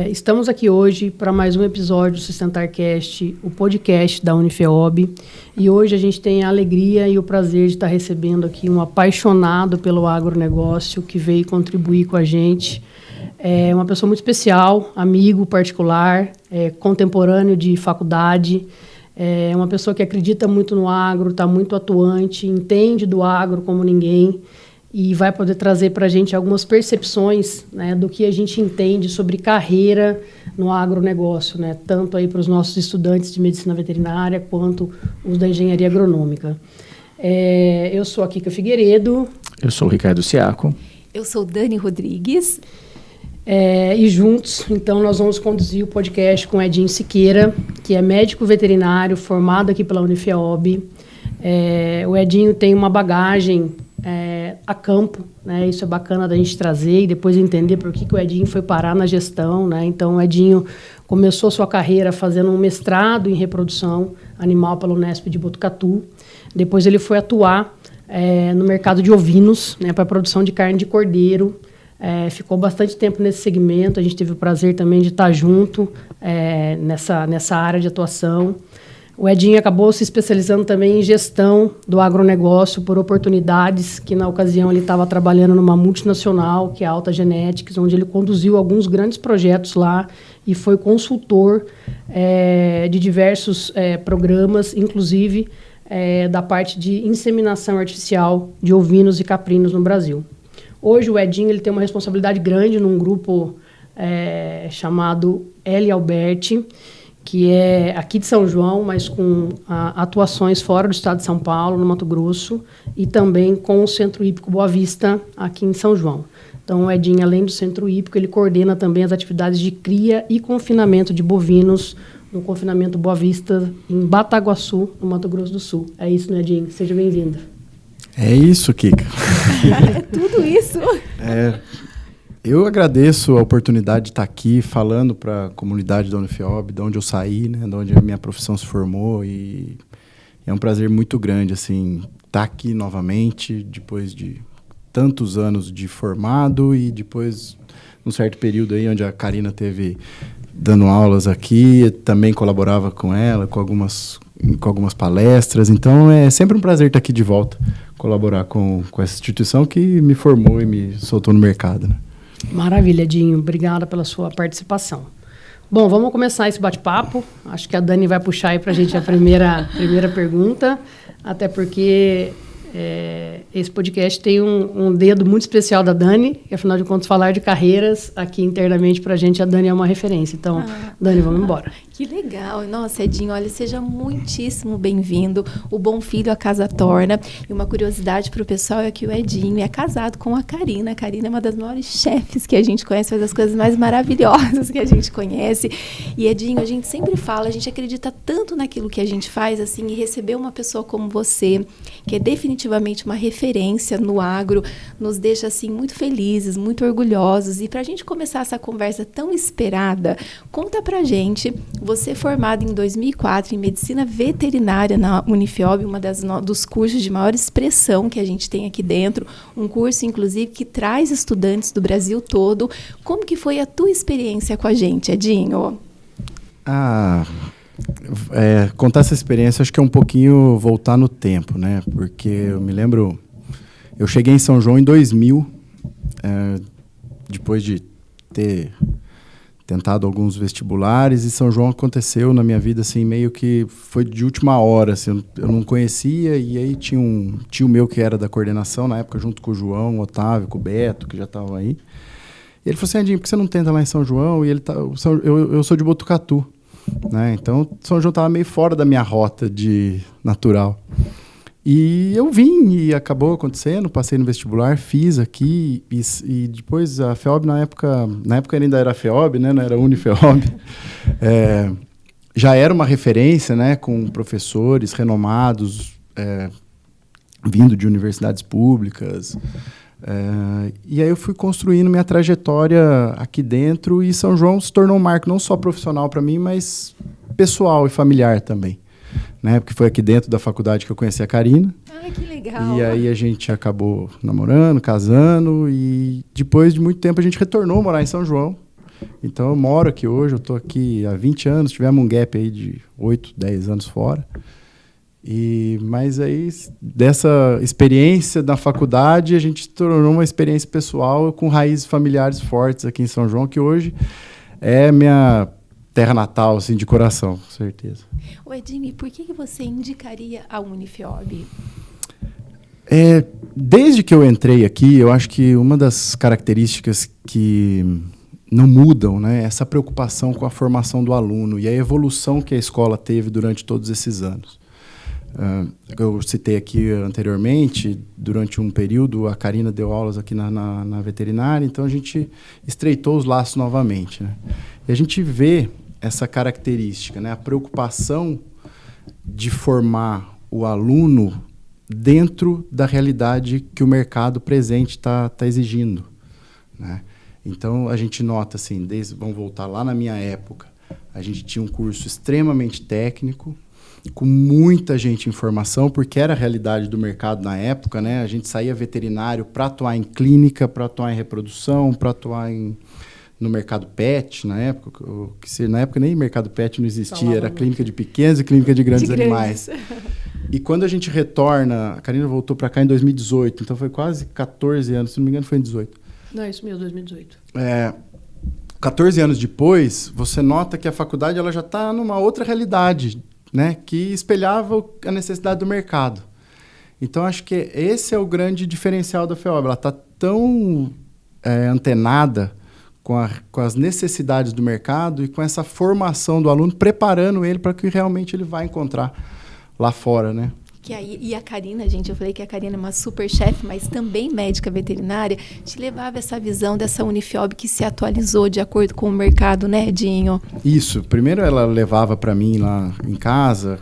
Estamos aqui hoje para mais um episódio do SustentarCast, o podcast da Unifeob. E hoje a gente tem a alegria e o prazer de estar recebendo aqui um apaixonado pelo agronegócio que veio contribuir com a gente. É uma pessoa muito especial, amigo particular, contemporâneo de faculdade. É uma pessoa que acredita muito no agro, está muito atuante, entende do agro como ninguém. E vai poder trazer para a gente algumas percepções, né, do que a gente entende sobre carreira no agronegócio, né, tanto aí para os nossos estudantes de medicina veterinária quanto os da engenharia agronômica. Eu sou a Kika Figueiredo. Eu sou o Ricardo Ciaco. Eu sou Dani Rodrigues. E juntos, então, nós vamos conduzir o podcast com Edinho Siqueira, que é médico veterinário formado aqui pela Unifeob. O Edinho tem uma bagagem a campo, né? Isso é bacana da gente trazer e depois entender por que o Edinho foi parar na gestão, né? Então, o Edinho começou sua carreira fazendo um mestrado em reprodução animal pela Unesp de Botucatu. Depois ele foi atuar no mercado de ovinos, né, para a produção de carne de cordeiro. Ficou bastante tempo nesse segmento. A gente teve o prazer também de estar junto nessa área de atuação. O Edinho acabou se especializando também em gestão do agronegócio por oportunidades, que na ocasião ele estava trabalhando numa multinacional, que é a Alta Genetics, onde ele conduziu alguns grandes projetos lá e foi consultor de diversos programas, inclusive da parte de inseminação artificial de ovinos e caprinos no Brasil. Hoje o Edinho ele tem uma responsabilidade grande num grupo chamado L. Alberti, que é aqui de São João, mas com atuações fora do estado de São Paulo, no Mato Grosso, e também com o Centro Hípico Boa Vista, aqui em São João. Então, o Edinho, além do Centro Hípico, ele coordena também as atividades de cria e confinamento de bovinos no confinamento Boa Vista, em Bataguaçu, no Mato Grosso do Sul. É isso, né, Edinho? Seja bem-vindo. É isso, Kika. É tudo isso. Eu agradeço a oportunidade de estar aqui falando para a comunidade da Unifeob, de onde eu saí, né, de onde a minha profissão se formou, e é um prazer muito grande assim, estar aqui novamente, depois de tantos anos de formado e depois, num certo período aí onde a Karina teve dando aulas aqui, também colaborava com ela, com algumas palestras. Então, é sempre um prazer estar aqui de volta, colaborar com essa instituição que me formou e me soltou no mercado, né? Maravilha, Edinho. Obrigada pela sua participação. Bom, vamos começar esse bate-papo. Acho que a Dani vai puxar aí para a gente a primeira pergunta, até porque esse podcast tem um dedo muito especial da Dani, que, afinal de contas, falar de carreiras aqui internamente para a gente, a Dani é uma referência. Então, Dani, vamos embora. Que legal. Nossa, Edinho, olha, seja muitíssimo bem-vindo. O bom filho a casa torna. E uma curiosidade para o pessoal é que o Edinho é casado com a Karina. A Karina é uma das maiores chefes que a gente conhece, faz as coisas mais maravilhosas que a gente conhece. E, Edinho, a gente sempre fala, a gente acredita tanto naquilo que a gente faz, assim, e receber uma pessoa como você, que é definitivamente uma referência no agro, nos deixa, assim, muito felizes, muito orgulhosos. E para a gente começar essa conversa tão esperada, conta pra gente. Você é formado em 2004 em Medicina Veterinária na Unifeob, dos cursos de maior expressão que a gente tem aqui dentro, um curso, inclusive, que traz estudantes do Brasil todo. Como que foi a tua experiência com a gente, Edinho? Contar essa experiência, acho que é um pouquinho voltar no tempo, né? Porque eu me lembro, eu cheguei em São João em 2000, depois de ter tentado alguns vestibulares, e São João aconteceu na minha vida, assim, meio que foi de última hora, assim, eu não conhecia, e aí tinha um tio meu que era da coordenação, na época, junto com o João, o Otávio, com o Beto, que já estavam aí, e ele falou assim, Edinho, por que você não tenta lá em São João? E eu sou de Botucatu, né, então São João estava meio fora da minha rota de natural. E eu vim e acabou acontecendo, passei no vestibular, fiz aqui e depois a FEOB na época ainda era a FEOB, né, não era a Unifeob, já era uma referência, né, com professores renomados, vindo de universidades públicas, e aí eu fui construindo minha trajetória aqui dentro e São João se tornou um marco não só profissional para mim, mas pessoal e familiar também. Né, porque foi aqui dentro da faculdade que eu conheci a Karina. Que legal. E aí a gente acabou namorando, casando, e depois de muito tempo a gente retornou a morar em São João. Então eu moro aqui hoje, eu estou aqui há 20 anos, tivemos um gap aí de 8, 10 anos fora. Mas aí, dessa experiência da faculdade, a gente tornou uma experiência pessoal com raízes familiares fortes aqui em São João, que hoje é minha terra natal, assim, de coração, com certeza. Edinho, e por que você indicaria a Unifiob? Desde que eu entrei aqui, eu acho que uma das características que não mudam, né, é essa preocupação com a formação do aluno e a evolução que a escola teve durante todos esses anos. Eu citei aqui anteriormente, durante um período, a Karina deu aulas aqui na veterinária, então a gente estreitou os laços novamente, né? E a gente vê essa característica, né, a preocupação de formar o aluno dentro da realidade que o mercado presente está exigindo, né? Então, a gente nota, assim, vamos voltar lá na minha época, a gente tinha um curso extremamente técnico, com muita gente em formação, porque era a realidade do mercado na época, né? A gente saía veterinário para atuar em clínica, para atuar em reprodução, para atuar no mercado pet, na época. Na época nem mercado pet não existia, era clínica de pequenos e clínica de grandes animais. E quando a gente retorna, a Karina voltou para cá em 2018, então foi quase 14 anos, se não me engano foi em 18. Não, é isso mesmo, 2018. 14 anos depois, você nota que a faculdade ela já está numa outra realidade, né, que espelhava a necessidade do mercado. Então, acho que esse é o grande diferencial da FEOB. Ela está tão antenada com as necessidades do mercado e com essa formação do aluno, preparando ele para que realmente ele vai encontrar lá fora, né? E a Karina, gente, eu falei que a Karina é uma super chefe, mas também médica veterinária, te levava essa visão dessa Unifiob que se atualizou de acordo com o mercado, né, Edinho? Isso. Primeiro ela levava para mim lá em casa,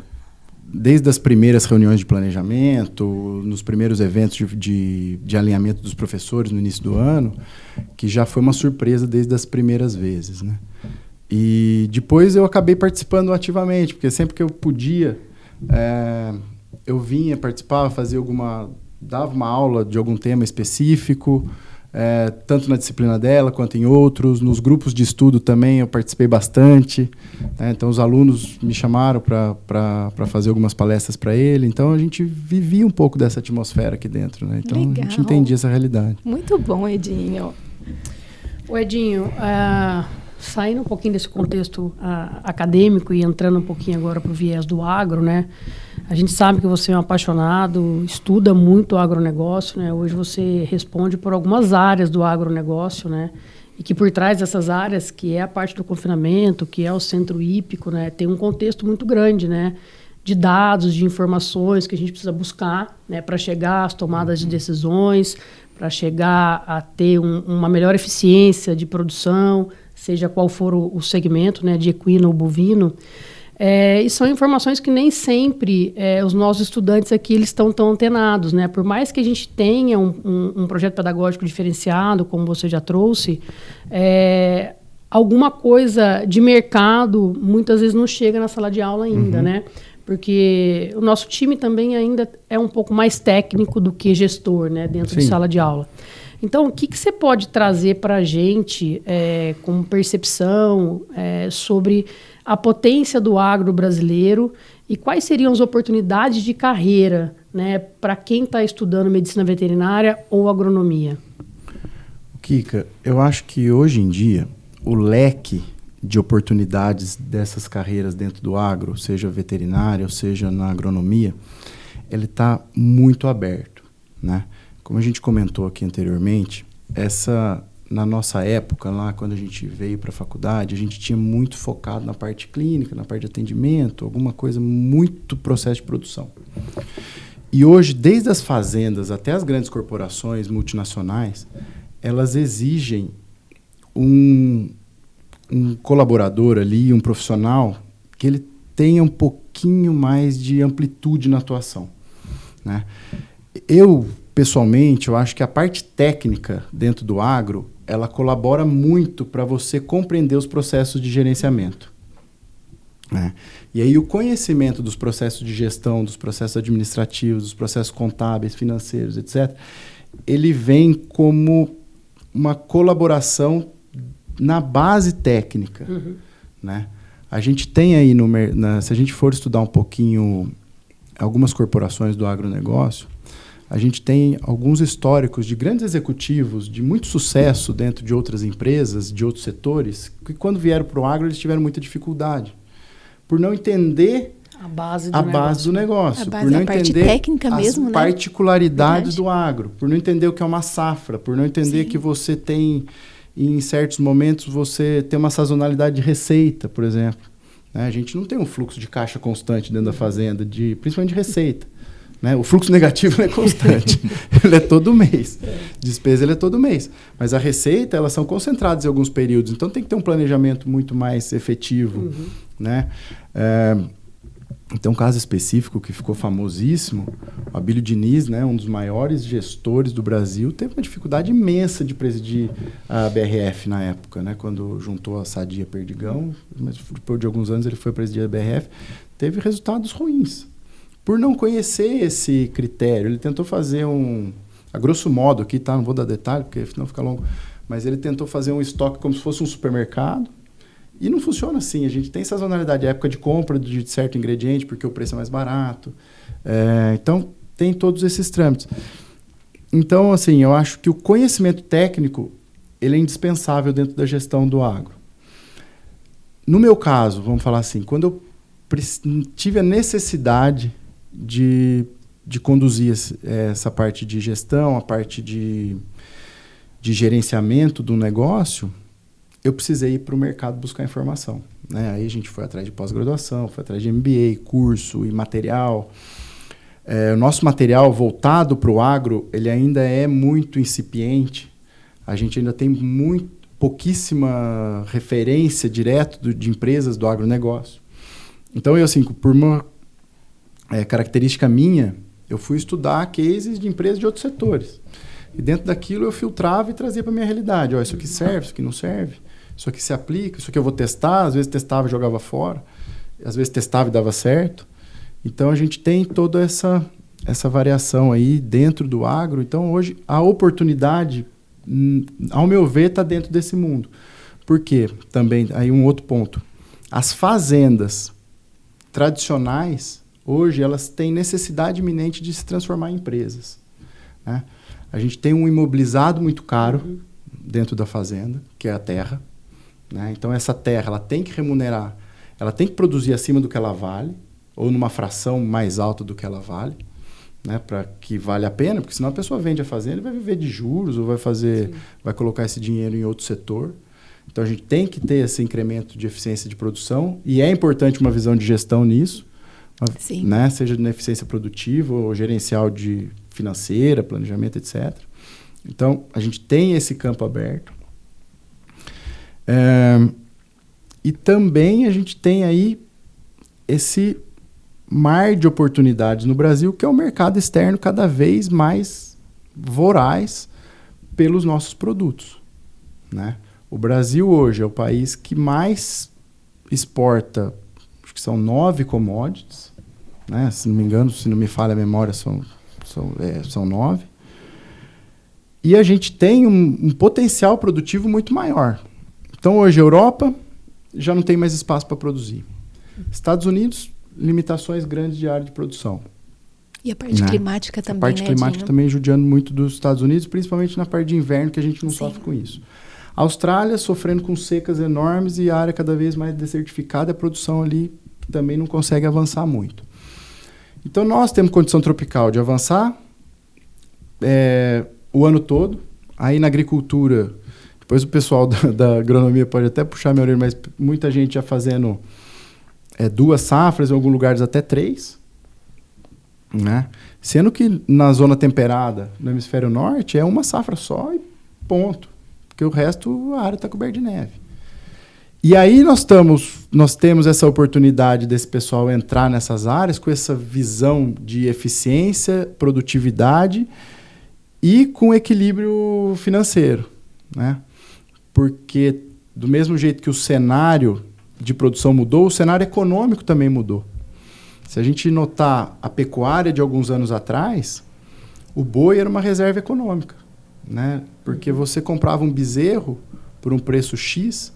desde as primeiras reuniões de planejamento, nos primeiros eventos de alinhamento dos professores no início do ano, que já foi uma surpresa desde as primeiras vezes, né? E depois eu acabei participando ativamente, porque sempre que eu podia... eu vinha, participava, dava uma aula de algum tema específico, tanto na disciplina dela quanto em outros. Nos grupos de estudo também eu participei bastante, né? Então os alunos me chamaram para fazer algumas palestras para ele. Então a gente vivia um pouco dessa atmosfera aqui dentro, né? Então Legal. A gente entendia essa realidade. Muito bom, Edinho. Edinho, saindo um pouquinho desse contexto acadêmico e entrando um pouquinho agora para o viés do agro, né? A gente sabe que você é um apaixonado, estuda muito o agronegócio, né? Hoje você responde por algumas áreas do agronegócio, né? E que por trás dessas áreas, que é a parte do confinamento, que é o centro hípico, né? Tem um contexto muito grande, né? De dados, de informações que a gente precisa buscar, né? Para chegar às tomadas de decisões, para chegar a ter uma melhor eficiência de produção, seja qual for o segmento, né? De equino ou bovino. E são informações que nem sempre os nossos estudantes aqui eles estão tão antenados, né? Por mais que a gente tenha um projeto pedagógico diferenciado, como você já trouxe, alguma coisa de mercado muitas vezes não chega na sala de aula ainda, né? Porque o nosso time também ainda é um pouco mais técnico do que gestor, né? Dentro de sala de aula. Então, o que você pode trazer para a gente como percepção sobre a potência do agro brasileiro e quais seriam as oportunidades de carreira, né, para quem está estudando medicina veterinária ou agronomia? Kika, eu acho que hoje em dia o leque de oportunidades dessas carreiras dentro do agro, seja veterinária ou seja na agronomia, ele está muito aberto, né? Como a gente comentou aqui anteriormente, na nossa época, lá quando a gente veio para a faculdade, a gente tinha muito focado na parte clínica, na parte de atendimento, alguma coisa muito processo de produção. E hoje, desde as fazendas até as grandes corporações multinacionais, elas exigem um colaborador ali, um profissional, que ele tenha um pouquinho mais de amplitude na atuação, né? Pessoalmente, eu acho que a parte técnica dentro do agro, ela colabora muito para você compreender os processos de gerenciamento, né? E aí o conhecimento dos processos de gestão, dos processos administrativos, dos processos contábeis, financeiros, etc., ele vem como uma colaboração na base técnica. Né? A gente tem aí, se a gente for estudar um pouquinho algumas corporações do agronegócio, a gente tem alguns históricos de grandes executivos de muito sucesso dentro de outras empresas, de outros setores, que quando vieram para o agro eles tiveram muita dificuldade, por não entender a base do negócio, por não parte entender técnica mesmo, as particularidades Verdade. do agro, por não entender o que é uma safra, por não entender que você tem, em certos momentos, você tem uma sazonalidade de receita, por exemplo. Né? A gente não tem um fluxo de caixa constante dentro da fazenda, principalmente de receita. Né? O fluxo negativo é constante, ele é todo mês. Despesa ele é todo mês. Mas a receita, elas são concentradas em alguns períodos, então tem que ter um planejamento muito mais efetivo. Né? Tem um caso específico que ficou famosíssimo. O Abílio Diniz, né, um dos maiores gestores do Brasil, teve uma dificuldade imensa de presidir a BRF na época, né, quando juntou a Sadia Perdigão, mas depois de alguns anos ele foi presidir a BRF, teve resultados ruins. Por não conhecer esse critério, ele tentou fazer a grosso modo aqui, tá, não vou dar detalhe, porque senão fica longo, mas ele tentou fazer um estoque como se fosse um supermercado, e não funciona assim. A gente tem sazonalidade, época de compra de certo ingrediente, porque o preço é mais barato. Então, tem todos esses trâmites. Então, assim, eu acho que o conhecimento técnico ele é indispensável dentro da gestão do agro. No meu caso, vamos falar assim, quando eu tive a necessidade de conduzir essa parte de gestão, a parte de gerenciamento do negócio, eu precisei ir para o mercado buscar informação. Né? Aí a gente foi atrás de pós-graduação, foi atrás de MBA, curso e material. O nosso material voltado para o agro, ele ainda é muito incipiente. A gente ainda tem pouquíssima referência direto de empresas do agronegócio. Então, eu, assim, por uma característica minha, eu fui estudar cases de empresas de outros setores. E dentro daquilo eu filtrava e trazia para a minha realidade. Isso aqui serve, isso aqui não serve. Isso aqui se aplica, isso aqui eu vou testar. Às vezes testava e jogava fora. Às vezes testava e dava certo. Então, a gente tem toda essa variação aí dentro do agro. Então, hoje, a oportunidade, ao meu ver, está dentro desse mundo. Por quê? Também, aí um outro ponto. As fazendas tradicionais, hoje, elas têm necessidade iminente de se transformar em empresas. Né? A gente tem um imobilizado muito caro dentro da fazenda, que é a terra. Né? Então, essa terra ela tem que remunerar, ela tem que produzir acima do que ela vale, ou numa fração mais alta do que ela vale, né? Para que vale a pena, porque senão a pessoa vende a fazenda e vai viver de juros, ou vai colocar esse dinheiro em outro setor. Então, a gente tem que ter esse incremento de eficiência de produção, e é importante uma visão de gestão nisso, né? Seja na eficiência produtiva ou gerencial de financeira, planejamento, etc. Então, a gente tem esse campo aberto. E também a gente tem aí esse mar de oportunidades no Brasil, que é o mercado externo cada vez mais voraz pelos nossos produtos. Né? O Brasil hoje é o país que mais exporta, acho que são 9 commodities, né? Se não me engano, se não me falha a memória, são 9. E a gente tem um potencial produtivo muito maior. Então, hoje, a Europa já não tem mais espaço para produzir. Estados Unidos, limitações grandes de área de produção. E a parte climática também, a parte climática também judiando muito dos Estados Unidos, principalmente na parte de inverno, que a gente não sofre com isso. A Austrália, sofrendo com secas enormes e a área cada vez mais desertificada, a produção ali também não consegue avançar muito. Então, nós temos condição tropical de avançar o ano todo. Aí, na agricultura, depois o pessoal da agronomia pode até puxar minha orelha, mas muita gente já fazendo 2 safras, em alguns lugares até 3. Né? Sendo que na zona temperada, no hemisfério norte, é uma safra só e ponto. Porque o resto, a área está coberta de neve. E aí nós temos essa oportunidade desse pessoal entrar nessas áreas com essa visão de eficiência, produtividade e com equilíbrio financeiro. Né? Porque do mesmo jeito que o cenário de produção mudou, o cenário econômico também mudou. Se a gente notar a pecuária de alguns anos atrás, o boi era uma reserva econômica. Né? Porque você comprava um bezerro por um preço X,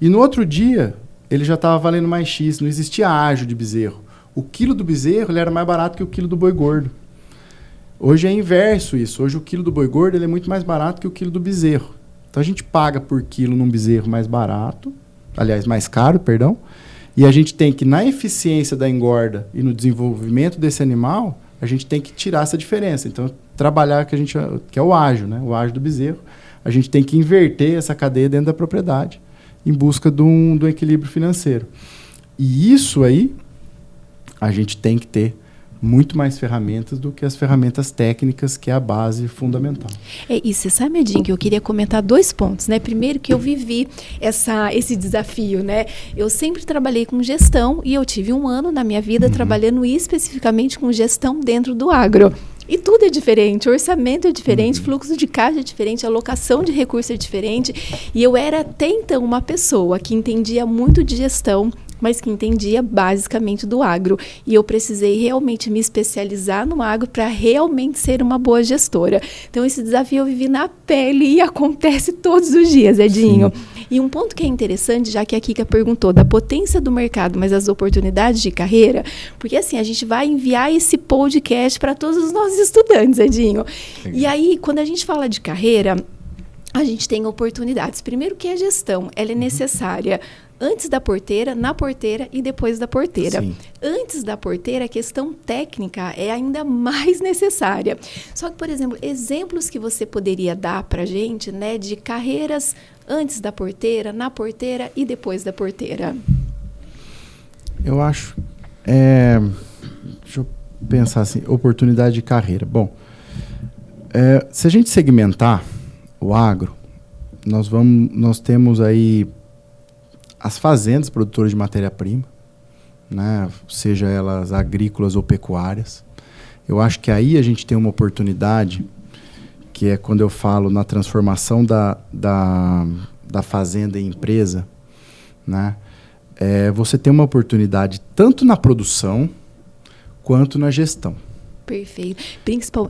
e no outro dia ele já estava valendo mais X, não existia ágio de bezerro. O quilo do bezerro ele era mais barato que o quilo do boi gordo. Hoje é inverso isso. Hoje o quilo do boi gordo ele é muito mais barato que o quilo do bezerro. Então a gente paga por quilo num bezerro mais barato, aliás, mais caro, perdão, e a gente tem que, na eficiência da engorda e no desenvolvimento desse animal, a gente tem que tirar essa diferença. Então, trabalhar que é o ágio, né? O ágio do bezerro. A gente tem que inverter essa cadeia dentro da propriedade em busca do equilíbrio financeiro. E isso aí, a gente tem que ter muito mais ferramentas do que as ferramentas técnicas, que é a base fundamental. E você sabe, Edinho, que eu queria comentar 2 pontos, né? Primeiro, que eu vivi esse desafio, né? Eu sempre trabalhei com gestão e eu tive 1 ano na minha vida trabalhando especificamente com gestão dentro do agro. E tudo é diferente, o orçamento é diferente, fluxo de caixa é diferente, a alocação de recursos é diferente. E eu era até então uma pessoa que entendia muito de gestão, mas que entendia basicamente do agro. E eu precisei realmente me especializar no agro para realmente ser uma boa gestora. Então, esse desafio eu vivi na pele e acontece todos os dias, Edinho. Sim. E um ponto que é interessante, já que a Kika perguntou da potência do mercado, mas as oportunidades de carreira, porque assim, a gente vai enviar esse podcast para todos os nossos estudantes, Edinho. Sim. E aí, quando a gente fala de carreira, a gente tem oportunidades. Primeiro que a gestão, ela é necessária antes da porteira, na porteira e depois da porteira. Sim. Antes da porteira, a questão técnica é ainda mais necessária. Só que, por exemplo, exemplos que você poderia dar para a gente, né, de carreiras antes da porteira, na porteira e depois da porteira? Eu acho... deixa eu pensar assim, oportunidade de carreira. Bom, se a gente segmentar o agro, nós temos aí as fazendas produtoras de matéria-prima, né, seja elas agrícolas ou pecuárias. Eu acho que aí a gente tem uma oportunidade, que é quando eu falo na transformação da fazenda em empresa, né, você tem uma oportunidade tanto na produção quanto na gestão. Perfeito.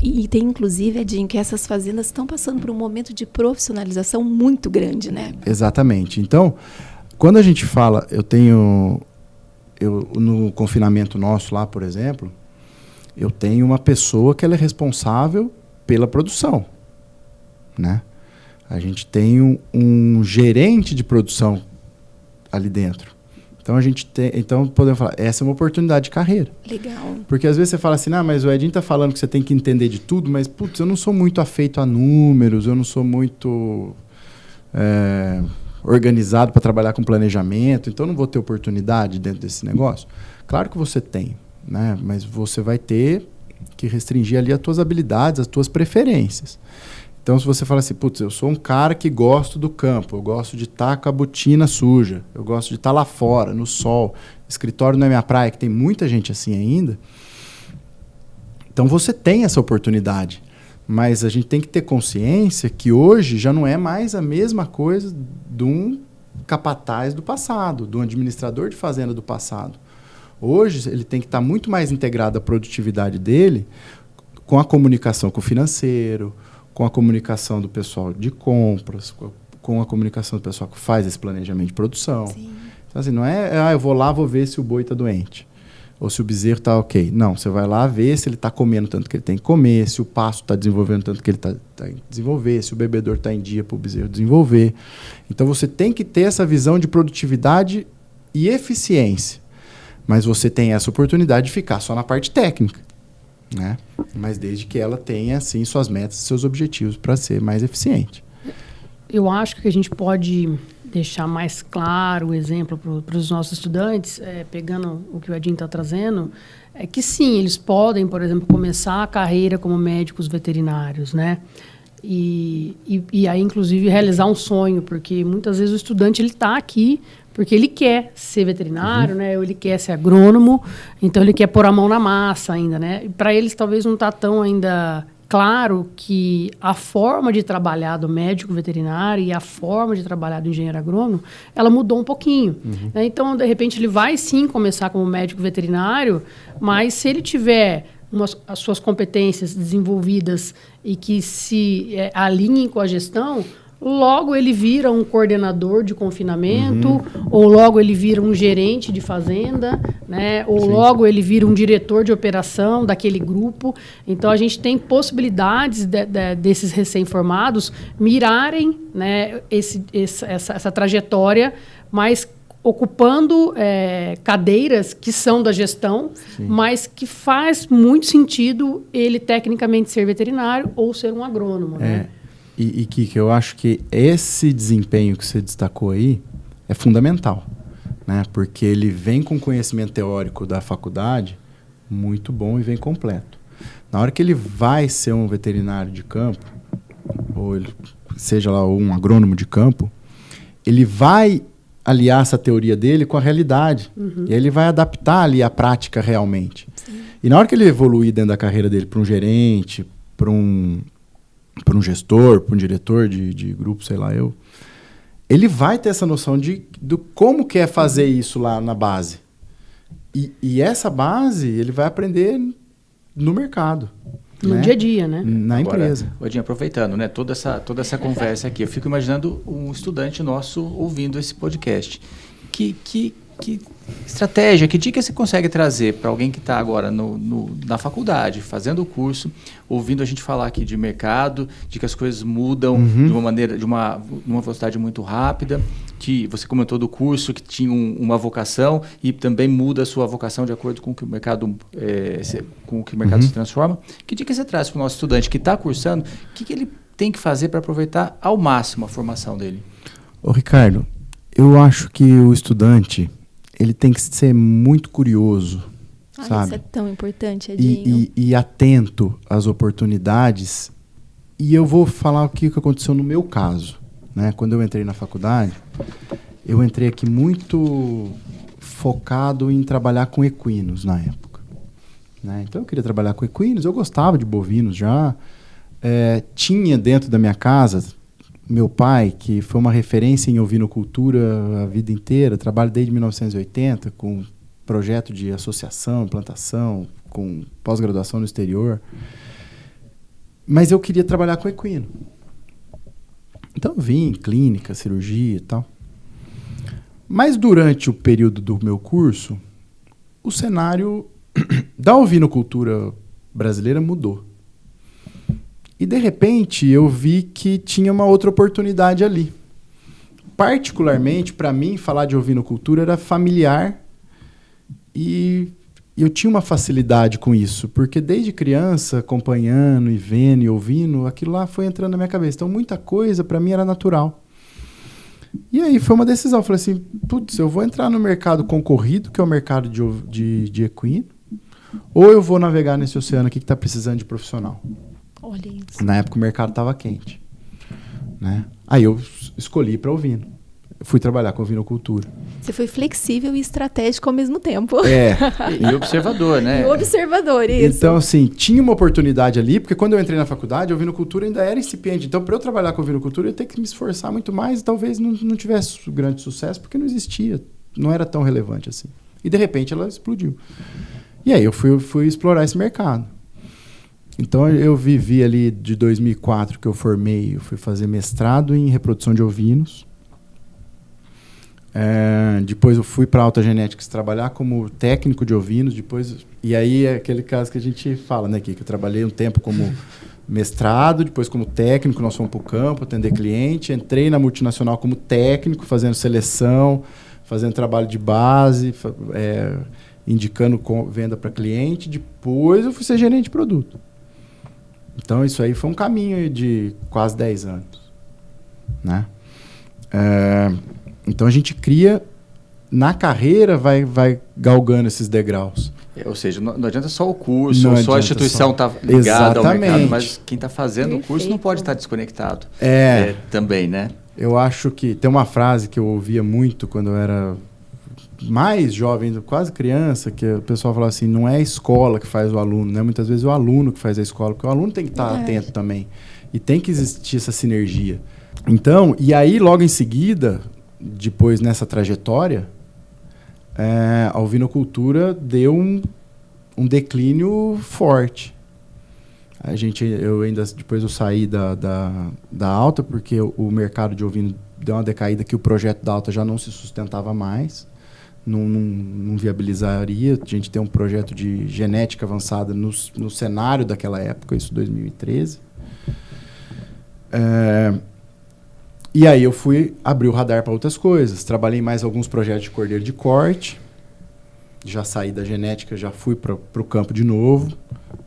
E tem, inclusive, Edinho, que essas fazendas estão passando por um momento de profissionalização muito grande, né? Exatamente. Então, quando a gente fala, no confinamento nosso lá, por exemplo, eu tenho uma pessoa que ela é responsável pela produção, né? A gente tem um gerente de produção ali dentro. Então podemos falar, essa é uma oportunidade de carreira. Legal. Porque às vezes você fala assim, mas o Edinho está falando que você tem que entender de tudo, mas putz, eu não sou muito afeito a números, eu não sou muito organizado para trabalhar com planejamento, então não vou ter oportunidade dentro desse negócio. Claro que você tem, né? Mas você vai ter que restringir ali as tuas habilidades, as tuas preferências. Então, se você fala assim, putz, eu sou um cara que gosto do campo, eu gosto de estar com a botina suja, eu gosto de estar lá fora, no sol, escritório não é minha praia, que tem muita gente assim ainda. Então, você tem essa oportunidade, mas a gente tem que ter consciência que hoje já não é mais a mesma coisa de um capataz do passado, de um administrador de fazenda do passado. Hoje, ele tem que estar muito mais integrado à produtividade dele com a comunicação com o financeiro, com a comunicação do pessoal de compras, com a comunicação do pessoal que faz esse planejamento de produção. Sim. Então, assim, não é, eu vou lá, vou ver se o boi está doente, ou se o bezerro está ok. Não, você vai lá ver se ele está comendo tanto que ele tem que comer, se o pasto está desenvolvendo tanto que ele está em desenvolver, se o bebedor está em dia para o bezerro desenvolver. Então, você tem que ter essa visão de produtividade e eficiência, mas você tem essa oportunidade de ficar só na parte técnica, né? Mas desde que ela tenha assim suas metas, seus objetivos para ser mais eficiente. Eu acho que a gente pode deixar mais claro o exemplo para os nossos estudantes, pegando o que o Edinho está trazendo, é que sim, eles podem, por exemplo, começar a carreira como médicos veterinários, né? E aí, inclusive, realizar um sonho, porque muitas vezes o estudante está aqui porque ele quer ser veterinário, né? Ou ele quer ser agrônomo, então ele quer pôr a mão na massa ainda, né? Para eles talvez não está tão ainda claro que a forma de trabalhar do médico veterinário e a forma de trabalhar do engenheiro agrônomo, ela mudou um pouquinho. Né? Então, de repente, ele vai sim começar como médico veterinário, mas se ele tiver as suas competências desenvolvidas e que se alinhem com a gestão, logo ele vira um coordenador de confinamento, ou logo ele vira um gerente de fazenda, né? Ou logo ele vira um diretor de operação daquele grupo. Então, a gente tem possibilidades desses recém-formados mirarem, né, essa trajetória, mas ocupando cadeiras que são da gestão, mas que faz muito sentido ele tecnicamente ser veterinário ou ser um agrônomo, né? E Kika, eu acho que esse desempenho que você destacou aí é fundamental, né? Porque ele vem com conhecimento teórico da faculdade muito bom e vem completo. Na hora que ele vai ser um veterinário de campo, ou ele, seja lá um agrônomo de campo, ele vai aliar essa teoria dele com a realidade. E aí ele vai adaptar ali a prática realmente. Sim. E na hora que ele evoluir dentro da carreira dele para um gerente, para um gestor, para um diretor de grupo, sei lá ele vai ter essa noção do como que é fazer isso lá na base. E essa base ele vai aprender no mercado. No dia a dia, né? Na empresa. Odinho, aproveitando, né, toda essa conversa aqui, eu fico imaginando um estudante nosso ouvindo esse podcast. Que estratégia, que dica você consegue trazer para alguém que está agora na faculdade, fazendo o curso, ouvindo a gente falar aqui de mercado, de que as coisas mudam de uma maneira, de uma velocidade muito rápida, que você comentou do curso que tinha uma vocação e também muda a sua vocação de acordo com o que o mercado, se transforma. Que dica você traz para o nosso estudante que está cursando? O que ele tem que fazer para aproveitar ao máximo a formação dele? Ô Ricardo, eu acho que o estudante ele tem que ser muito curioso, sabe? Isso é tão importante, Edinho. E atento às oportunidades. E eu vou falar o que aconteceu no meu caso, né? Quando eu entrei na faculdade, eu entrei aqui muito focado em trabalhar com equinos na época, né? Então eu queria trabalhar com equinos, eu gostava de bovinos já. Tinha dentro da minha casa meu pai, que foi uma referência em ovinocultura a vida inteira, trabalho desde 1980 com projeto de associação, plantação, com pós-graduação no exterior. Mas eu queria trabalhar com equino. Então eu vim em clínica, cirurgia e tal. Mas durante o período do meu curso, o cenário da ovinocultura brasileira mudou. E, de repente, eu vi que tinha uma outra oportunidade ali. Particularmente, para mim, falar de ovinocultura era familiar e eu tinha uma facilidade com isso, porque desde criança, acompanhando e vendo e ouvindo, aquilo lá foi entrando na minha cabeça. Então, muita coisa, para mim, era natural. E aí foi uma decisão. Eu falei assim, putz, eu vou entrar no mercado concorrido, que é o mercado de equino, ou eu vou navegar nesse oceano aqui que está precisando de profissional. Olha isso. Na época o mercado estava quente, né? Aí eu escolhi para ovino. Fui trabalhar com ovinocultura. Você foi flexível e estratégico ao mesmo tempo. E observador, né? E observador, isso. Então, assim, tinha uma oportunidade ali, porque quando eu entrei na faculdade, a ovinocultura ainda era incipiente. Então, para eu trabalhar com ovinocultura, eu ia ter que me esforçar muito mais e talvez não tivesse grande sucesso, porque não existia, não era tão relevante assim. E, de repente, ela explodiu. E aí eu fui explorar esse mercado. Então, eu vivi ali de 2004 que eu formei, eu fui fazer mestrado em reprodução de ovinos. Depois eu fui para a Alta Genetics trabalhar como técnico de ovinos. E aí é aquele caso que a gente fala, né, que eu trabalhei um tempo como mestrado, depois como técnico, nós fomos para o campo, atender cliente. Entrei na multinacional como técnico, fazendo seleção, fazendo trabalho de base, indicando venda para cliente. Depois eu fui ser gerente de produto. Então, isso aí foi um caminho de quase 10 anos, né? Então, a gente cria, na carreira, vai galgando esses degraus. Ou seja, não adianta só o curso, ou só a instituição estar ligada ao mercado, mas quem está fazendo o curso não pode estar desconectado também, né? Eu acho que tem uma frase que eu ouvia muito quando eu era mais jovem, quase criança, que o pessoal falava assim, não é a escola que faz o aluno, né? Muitas vezes é o aluno que faz a escola, porque o aluno tem que estar atento também. E tem que existir essa sinergia. Então, e aí logo em seguida, depois nessa trajetória, a ovinocultura deu um declínio forte. Depois eu saí da Alta, porque o mercado de ovino deu uma decaída que o projeto da Alta já não se sustentava mais, não viabilizaria. A gente tem um projeto de genética avançada no cenário daquela época, isso 2013. E aí eu fui abrir o radar para outras coisas. Trabalhei em mais alguns projetos de cordeiro de corte. Já saí da genética, já fui para o campo de novo,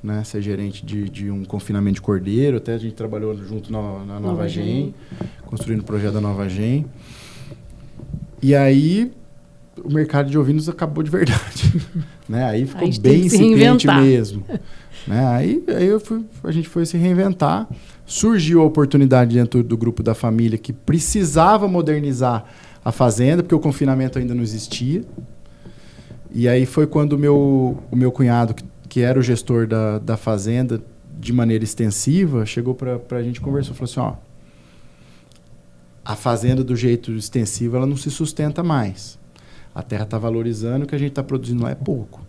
né? Ser gerente de um confinamento de cordeiro. Até a gente trabalhou junto na Nova Gen, construindo o projeto da Nova Gen. E aí o mercado de ovinos acabou de verdade. Né? Aí ficou bem incipiente mesmo. Né? Aí a gente foi se reinventar. Surgiu a oportunidade dentro do grupo da família que precisava modernizar a fazenda, porque o confinamento ainda não existia. E aí foi quando o meu cunhado, que era o gestor da fazenda, de maneira extensiva, chegou para a gente conversar e falou assim, a fazenda do jeito extensivo ela não se sustenta mais. A terra está valorizando, o que a gente está produzindo lá é pouco.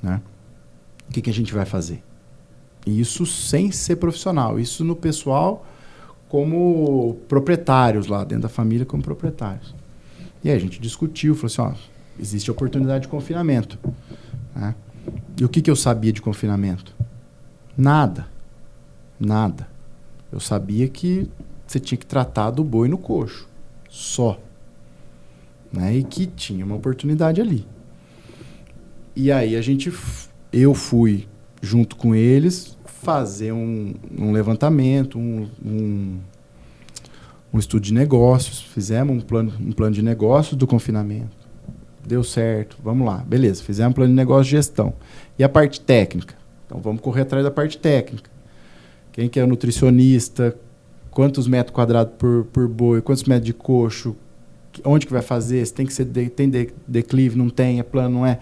Né? O que a gente vai fazer? E isso sem ser profissional, isso no pessoal como proprietários lá, dentro da família como proprietários. E aí a gente discutiu, falou assim, existe a oportunidade de confinamento. Né? E o que eu sabia de confinamento? Nada. Eu sabia que você tinha que tratar do boi no coxo. Só. Né? E que tinha uma oportunidade ali. E aí eu fui, junto com eles, fazer um levantamento, um estudo de negócios. Fizemos um plano de negócios do confinamento. Deu certo, vamos lá, beleza, fizemos um plano de negócio de gestão. E a parte técnica? Então vamos correr atrás da parte técnica. Quem que é o nutricionista, quantos metros quadrados por boi, quantos metros de coxo, onde que vai fazer, se tem que ser tem declive, não tem, é plano, não é.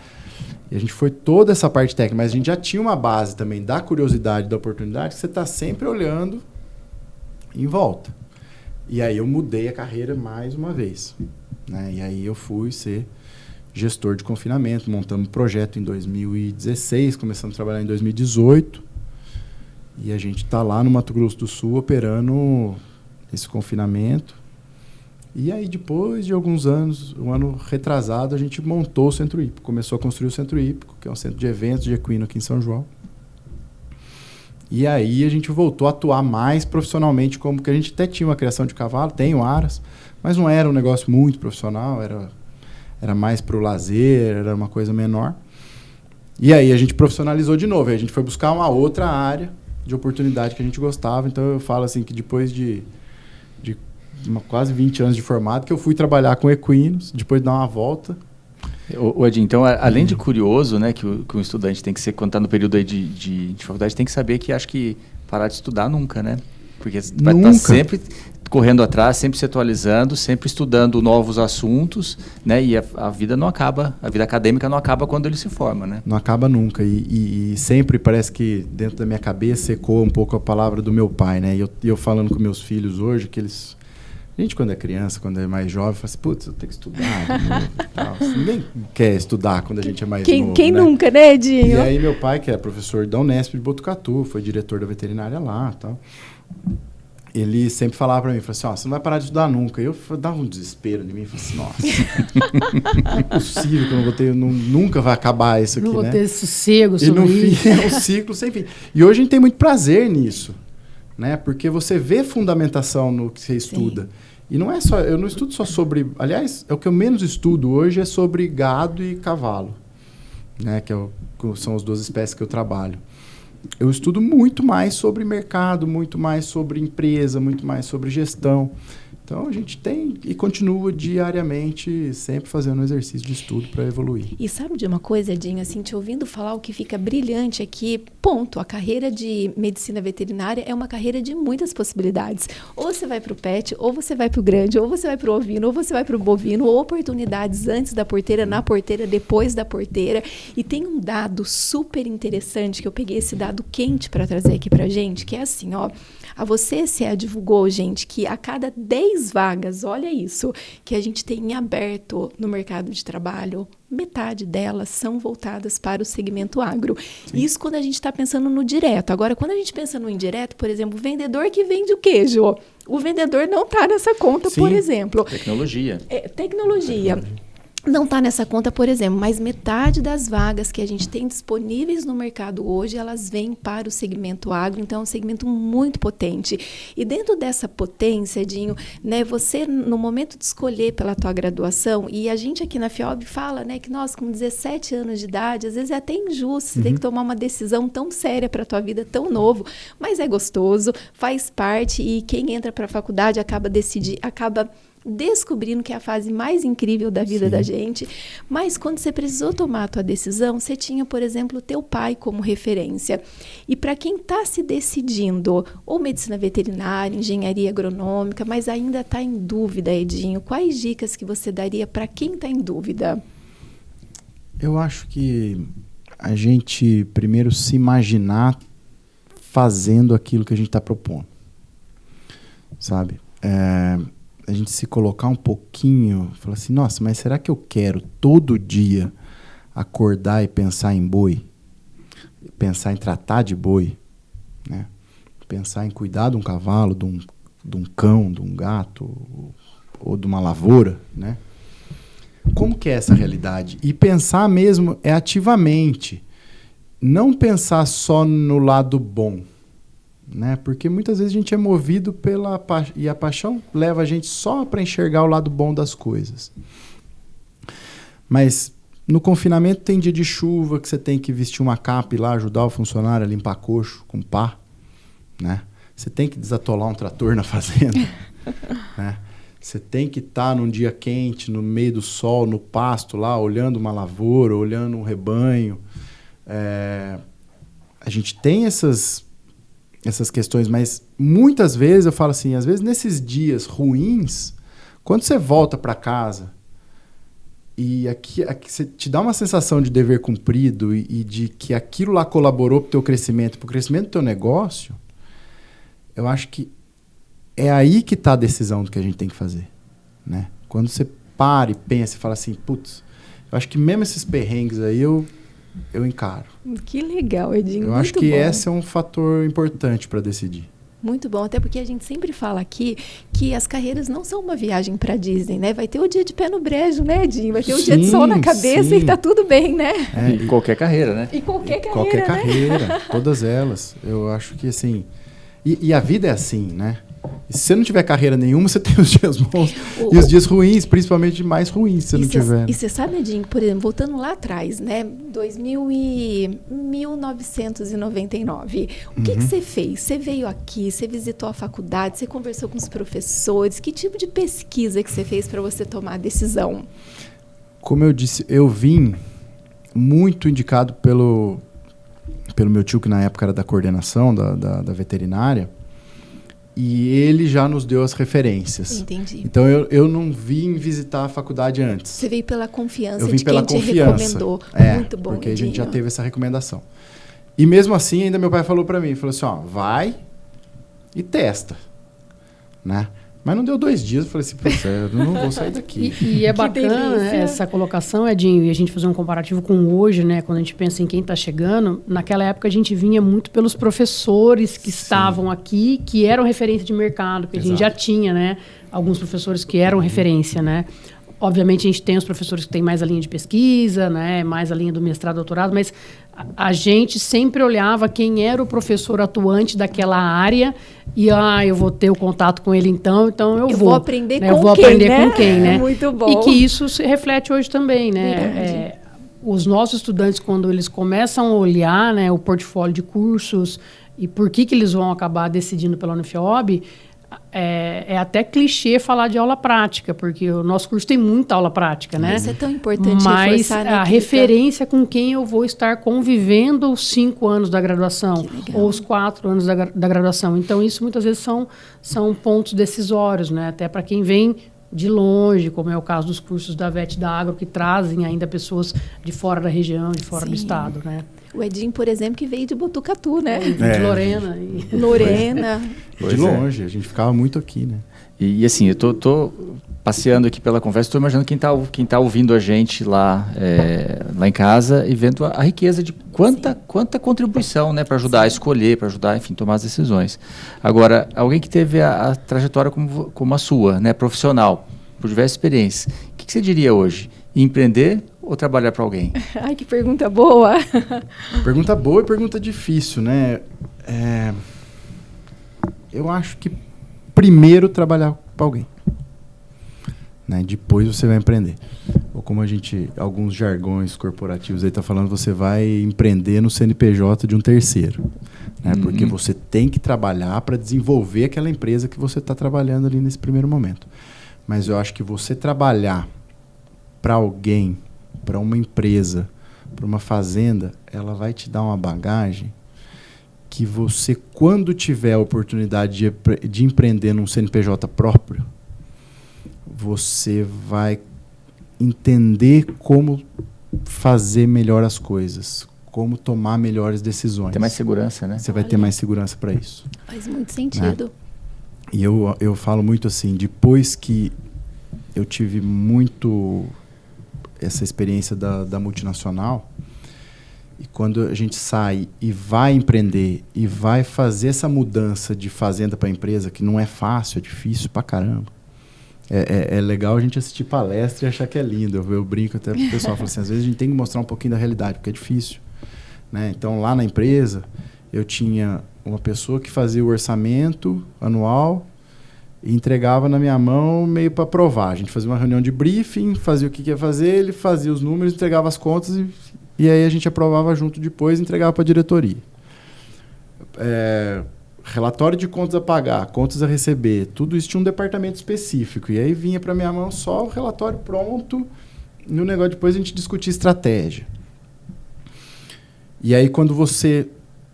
E a gente foi toda essa parte técnica, mas a gente já tinha uma base também da curiosidade, da oportunidade, que você está sempre olhando em volta. E aí eu mudei a carreira mais uma vez. Né? E aí eu fui ser gestor de confinamento, montamos um projeto em 2016, começamos a trabalhar em 2018 e a gente está lá no Mato Grosso do Sul operando esse confinamento. E aí depois de alguns anos, um ano retrasado, a gente montou o Centro Hípico, começou a construir o Centro Hípico, que é um centro de eventos de equino aqui em São João. E aí a gente voltou a atuar mais profissionalmente, como que a gente até tinha uma criação de cavalo, tem o Aras, mas não era um negócio muito profissional, era mais para o lazer, era uma coisa menor. E aí a gente profissionalizou de novo. Aí a gente foi buscar uma outra área de oportunidade que a gente gostava. Então eu falo assim que depois de quase 20 anos de formado, que eu fui trabalhar com equinos, depois de dar uma volta. Edinho, então, além de curioso, né, que um estudante tem que ser, quando está no período aí de faculdade, tem que saber que acho que parar de estudar nunca, né? Porque vai estar sempre correndo atrás, sempre se atualizando, sempre estudando novos assuntos, né? E a vida não acaba, a vida acadêmica não acaba quando ele se forma, né? Não acaba nunca. E sempre parece que dentro da minha cabeça ecoa um pouco a palavra do meu pai, né? E eu falando com meus filhos hoje, que eles... A gente, quando é criança, quando é mais jovem, fala assim, putz, eu tenho que estudar de novo e tal. Ninguém quer estudar quando a gente é mais novo, Quem né? nunca, né, Edinho? E aí meu pai, que é professor da Unesp de Botucatu, foi diretor da veterinária lá e tal, ele sempre falava pra mim, falou assim, você não vai parar de estudar nunca. E eu dava um desespero de mim, falei assim, nossa, não é possível que eu não vou ter, nunca vai acabar isso aqui, né? Não vou ter sossego sobre isso. É um ciclo sem fim. E hoje a gente tem muito prazer nisso, né? Porque você vê fundamentação no que você estuda. Sim. E não é só, eu não estudo só sobre, aliás, o que eu menos estudo hoje é sobre gado e cavalo, né? São as duas espécies que eu trabalho. Eu estudo muito mais sobre mercado, muito mais sobre empresa, muito mais sobre gestão. Então, a gente tem e continua diariamente sempre fazendo um exercício de estudo para evoluir. E sabe de uma coisa, Edinho, assim, te ouvindo falar, o que fica brilhante aqui, ponto, a carreira de medicina veterinária é uma carreira de muitas possibilidades. Ou você vai para o pet, ou você vai para o grande, ou você vai para o ovino, ou você vai para o bovino, ou oportunidades antes da porteira, na porteira, depois da porteira. E tem um dado super interessante, que eu peguei esse dado quente para trazer aqui para gente, que é assim, ó, a você se divulgou, gente, que a cada 10 6 vagas, olha isso, que a gente tem em aberto no mercado de trabalho, metade delas são voltadas para o segmento agro. Sim. Isso quando a gente está pensando no direto. Agora, quando a gente pensa no indireto, por exemplo, o vendedor que vende o queijo, o vendedor não está nessa conta, sim, por exemplo. Tecnologia. Tecnologia. Não está nessa conta, por exemplo, mas metade das vagas que a gente tem disponíveis no mercado hoje, elas vêm para o segmento agro, então é um segmento muito potente. E dentro dessa potência, Edinho, né, você, no momento de escolher pela tua graduação, e a gente aqui na FIOB fala, né, que nós, com 17 anos de idade, às vezes é até injusto, você tem que tomar uma decisão tão séria para a tua vida, tão novo, mas é gostoso, faz parte, e quem entra para a faculdade acaba descobrindo que é a fase mais incrível da vida, sim, da gente. Mas quando você precisou tomar a tua decisão, você tinha, por exemplo, o teu pai como referência. E para quem está se decidindo, ou medicina veterinária, engenharia agronômica, mas ainda está em dúvida, Edinho, quais dicas que você daria para quem está em dúvida? Eu acho que a gente primeiro se imaginar fazendo aquilo que a gente está propondo, sabe? A gente se colocar um pouquinho, falar assim, nossa, mas será que eu quero todo dia acordar e pensar em boi? Pensar em tratar de boi, né? Pensar em cuidar de um cavalo, de um cão, de um gato, ou de uma lavoura, né? Como que é essa realidade? E pensar mesmo ativamente, não pensar só no lado bom, né? Porque muitas vezes a gente é movido e a paixão leva a gente só para enxergar o lado bom das coisas. Mas no confinamento tem dia de chuva que você tem que vestir uma capa e lá ajudar o funcionário a limpar coxo com pá, né? Você tem que desatolar um trator na fazenda, né? Você tem que estar num dia quente, no meio do sol, no pasto lá, olhando uma lavoura, olhando um rebanho. A gente tem essas questões, mas muitas vezes eu falo assim, às vezes nesses dias ruins, quando você volta para casa e aqui você te dá uma sensação de dever cumprido e de que aquilo lá colaborou para o teu crescimento, para o crescimento do teu negócio, eu acho que é aí que está a decisão do que a gente tem que fazer, né? Quando você para e pensa e fala assim, putz, eu acho que mesmo esses perrengues aí eu encaro. Que legal, Edinho. Eu acho que esse é um fator importante para decidir. Muito bom, até porque a gente sempre fala aqui que as carreiras não são uma viagem para Disney, né? Vai ter o dia de pé no brejo, né, Edinho? Vai ter o dia de sol na cabeça, sim, e tá tudo bem, né? E qualquer carreira, né? E qualquer carreira, qualquer carreira, todas elas. Eu acho que assim... E a vida é assim, né? E se você não tiver carreira nenhuma, você tem os dias bons e os dias ruins, principalmente mais ruins, se você não tiver. E você sabe, Edinho, por exemplo, voltando lá atrás, né? 1999. O que você fez? Você veio aqui, você visitou a faculdade, você conversou com os professores. Que tipo de pesquisa que você fez para você tomar a decisão? Como eu disse, eu vim muito indicado pelo meu tio, que na época era da coordenação da veterinária. E ele já nos deu as referências. Entendi. Então, eu não vim visitar a faculdade antes. Você veio pela confiança de quem te recomendou. Muito bom, porque Edinho, a gente já teve essa recomendação. E mesmo assim, ainda meu pai falou para mim, falou assim, ó, vai e testa, né? Mas não deu 2 dias, eu falei assim, eu não vou sair daqui. E é bacana, né, essa colocação, Edinho, e a gente fazer um comparativo com hoje, né? Quando a gente pensa em quem está chegando, naquela época a gente vinha muito pelos professores que, sim, estavam aqui, que eram referência de mercado, que a gente já tinha, né? Alguns professores que eram referência, né? Obviamente a gente tem os professores que têm mais a linha de pesquisa, né? Mais a linha do mestrado, doutorado, mas a gente sempre olhava quem era o professor atuante daquela área e eu vou ter o contato com ele então eu vou aprender, né? com, eu vou quem, aprender né? com quem, né? Muito bom. E que isso se reflete hoje também, né? Os nossos estudantes, quando eles começam a olhar, né, o portfólio de cursos e por que eles vão acabar decidindo pela Unifiob, é até clichê falar de aula prática, porque o nosso curso tem muita aula prática, né? Isso é tão importante mas reforçar, né, a referência com quem eu vou estar convivendo os 5 anos da graduação ou os 4 anos da graduação. Então, isso muitas vezes são pontos decisórios, né? Até para quem vem de longe, como é o caso dos cursos da VET da Agro, que trazem ainda pessoas de fora da região, de fora, sim, do estado, né? O Edinho, por exemplo, que veio de Botucatu, né? De Lorena. Lorena. De longe, a gente ficava muito aqui, né? E assim, eu tô passeando aqui pela conversa, estou imaginando quem tá ouvindo a gente lá em casa e vendo a riqueza de quanta contribuição, né, para ajudar a escolher, para ajudar, enfim, tomar as decisões. Agora, alguém que teve a trajetória como a sua, né, profissional, por diversas experiências, o que você diria hoje? Empreender ou trabalhar para alguém? Ai, que pergunta boa! Pergunta boa e pergunta difícil, né? Eu acho que primeiro trabalhar para alguém, né? Depois você vai empreender. Ou como alguns jargões corporativos aí tá falando, você vai empreender no CNPJ de um terceiro, né? Porque você tem que trabalhar para desenvolver aquela empresa que você está trabalhando ali nesse primeiro momento. Mas eu acho que você trabalhar para alguém, para uma empresa, para uma fazenda, ela vai te dar uma bagagem que você, quando tiver a oportunidade de empreender num CNPJ próprio, você vai entender como fazer melhor as coisas, como tomar melhores decisões. Ter mais segurança, né? Você vai ter mais segurança para isso. Faz muito sentido. Né? E eu falo muito assim, depois que eu tive muito essa experiência da multinacional, e quando a gente sai e vai empreender e vai fazer essa mudança de fazenda para empresa, que não é fácil, é difícil pra caramba. É legal a gente assistir palestra e achar que é lindo. Eu brinco até pro pessoal, falo assim, às vezes a gente tem que mostrar um pouquinho da realidade, porque é difícil, né? Então, lá na empresa, eu tinha uma pessoa que fazia o orçamento anual e entregava na minha mão meio para provar. A gente fazia uma reunião de briefing, fazia o que ia fazer, ele fazia os números, entregava as contas e aí a gente aprovava junto depois e entregava para a diretoria. Relatório de contas a pagar, contas a receber, tudo isso tinha um departamento específico. E aí vinha para minha mão só o relatório pronto, no negócio depois a gente discutia estratégia. E aí quando você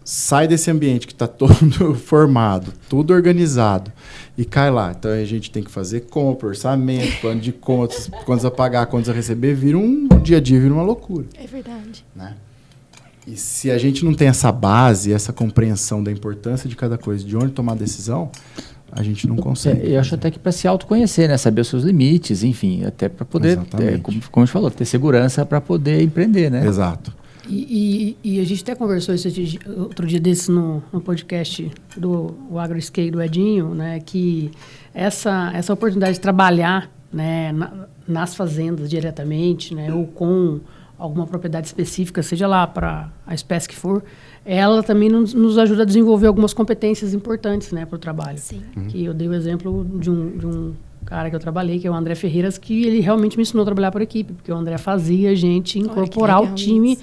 sai desse ambiente que está todo formado, tudo organizado, e cai lá. Então a gente tem que fazer compra, orçamento, plano de contas, contas a pagar, contas a receber, vira o dia a dia vira uma loucura. É verdade. Né? E se a gente não tem essa base, essa compreensão da importância de cada coisa, de onde tomar a decisão, a gente não consegue. Eu acho até que para se autoconhecer, né? Saber os seus limites, enfim, até para poder, como a gente falou, ter segurança para poder empreender, né? Exato. E a gente até conversou outro dia desse no podcast do AgroScale do Edinho, né, que essa oportunidade de trabalhar, né, nas fazendas diretamente, né, ou com alguma propriedade específica, seja lá para a espécie que for, ela também nos ajuda a desenvolver algumas competências importantes, né, para o trabalho. Sim. Que eu dei o exemplo de um cara que eu trabalhei, que é o André Ferreiras, que ele realmente me ensinou a trabalhar por equipe, porque o André fazia a gente incorporar o time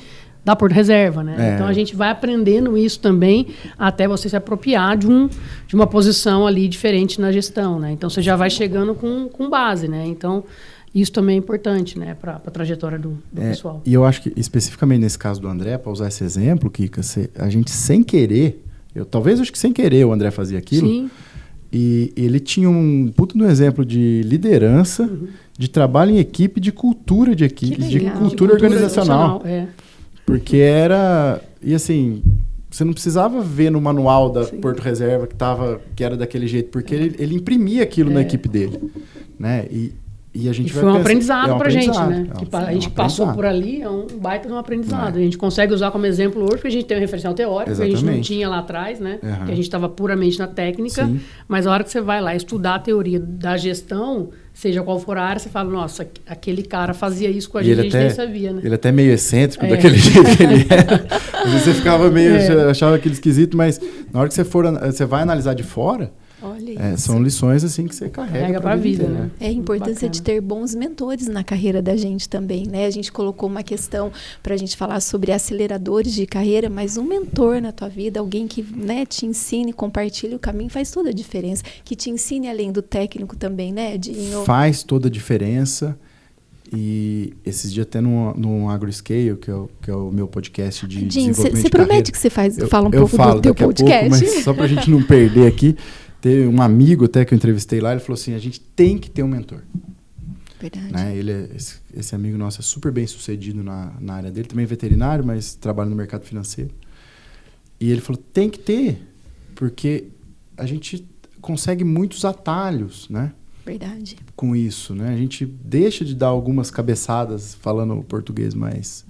da Porto Reserva, né? Então a gente vai aprendendo isso também até você se apropriar de uma posição ali diferente na gestão, né? Então você já vai chegando com base, né? Então isso também é importante, né, para a trajetória do pessoal. E eu acho que especificamente nesse caso do André, para usar esse exemplo, Kika, a gente sem querer, talvez acho que sem querer o André fazia aquilo. Sim. E ele tinha um puto no exemplo de liderança, de trabalho em equipe, de cultura de equipe, de cultura organizacional. Porque e assim, você não precisava ver no manual da Porto Reserva que era daquele jeito, porque ele imprimia aquilo na equipe dele, né? E a gente foi um aprendizado pra gente, né? A gente passou por ali, é um baita de um aprendizado. A gente consegue usar como exemplo hoje, porque a gente tem um referencial teórico, que a gente não tinha lá atrás, né? Que a gente estava puramente na técnica, mas a hora que você vai lá estudar a teoria da gestão, seja qual for a área, você fala, nossa, aquele cara fazia isso com a gente nem sabia, né? Ele até meio excêntrico, daquele jeito que ele era. Às vezes você ficava meio, achava aquele esquisito, mas na hora que você vai analisar de fora, olha são lições assim que você carrega para a vida, né? É a importância de ter bons mentores na carreira da gente também, né? A gente colocou uma questão para a gente falar sobre aceleradores de carreira, mas um mentor na tua vida, alguém que, né, te ensine, compartilhe o caminho, faz toda a diferença. Que te ensine além do técnico também, né, Edinho? Faz toda a diferença. E esses dias até no AgroScale, que é o meu podcast de desenvolvimento de você promete que você fala um pouco do teu podcast? Pouco, mas só para a gente não perder aqui, teve um amigo até que eu entrevistei lá, ele falou assim, a gente tem que ter um mentor. Verdade. Né? Esse amigo nosso é super bem sucedido na área dele, também é veterinário, mas trabalha no mercado financeiro. E ele falou, tem que ter, porque consegue muitos atalhos, né? Verdade. Com isso, né? A gente deixa de dar algumas cabeçadas, falando português mais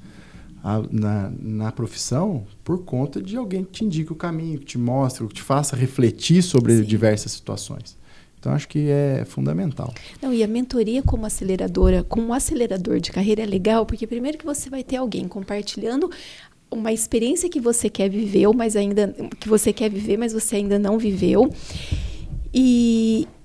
na profissão, por conta de alguém que te indique o caminho, que te mostre, que te faça refletir sobre diversas situações. Então, acho que é fundamental. Não, e a mentoria como aceleradora, como um acelerador de carreira é legal, porque primeiro que você vai ter alguém compartilhando uma experiência que você quer viver, mas você ainda não viveu.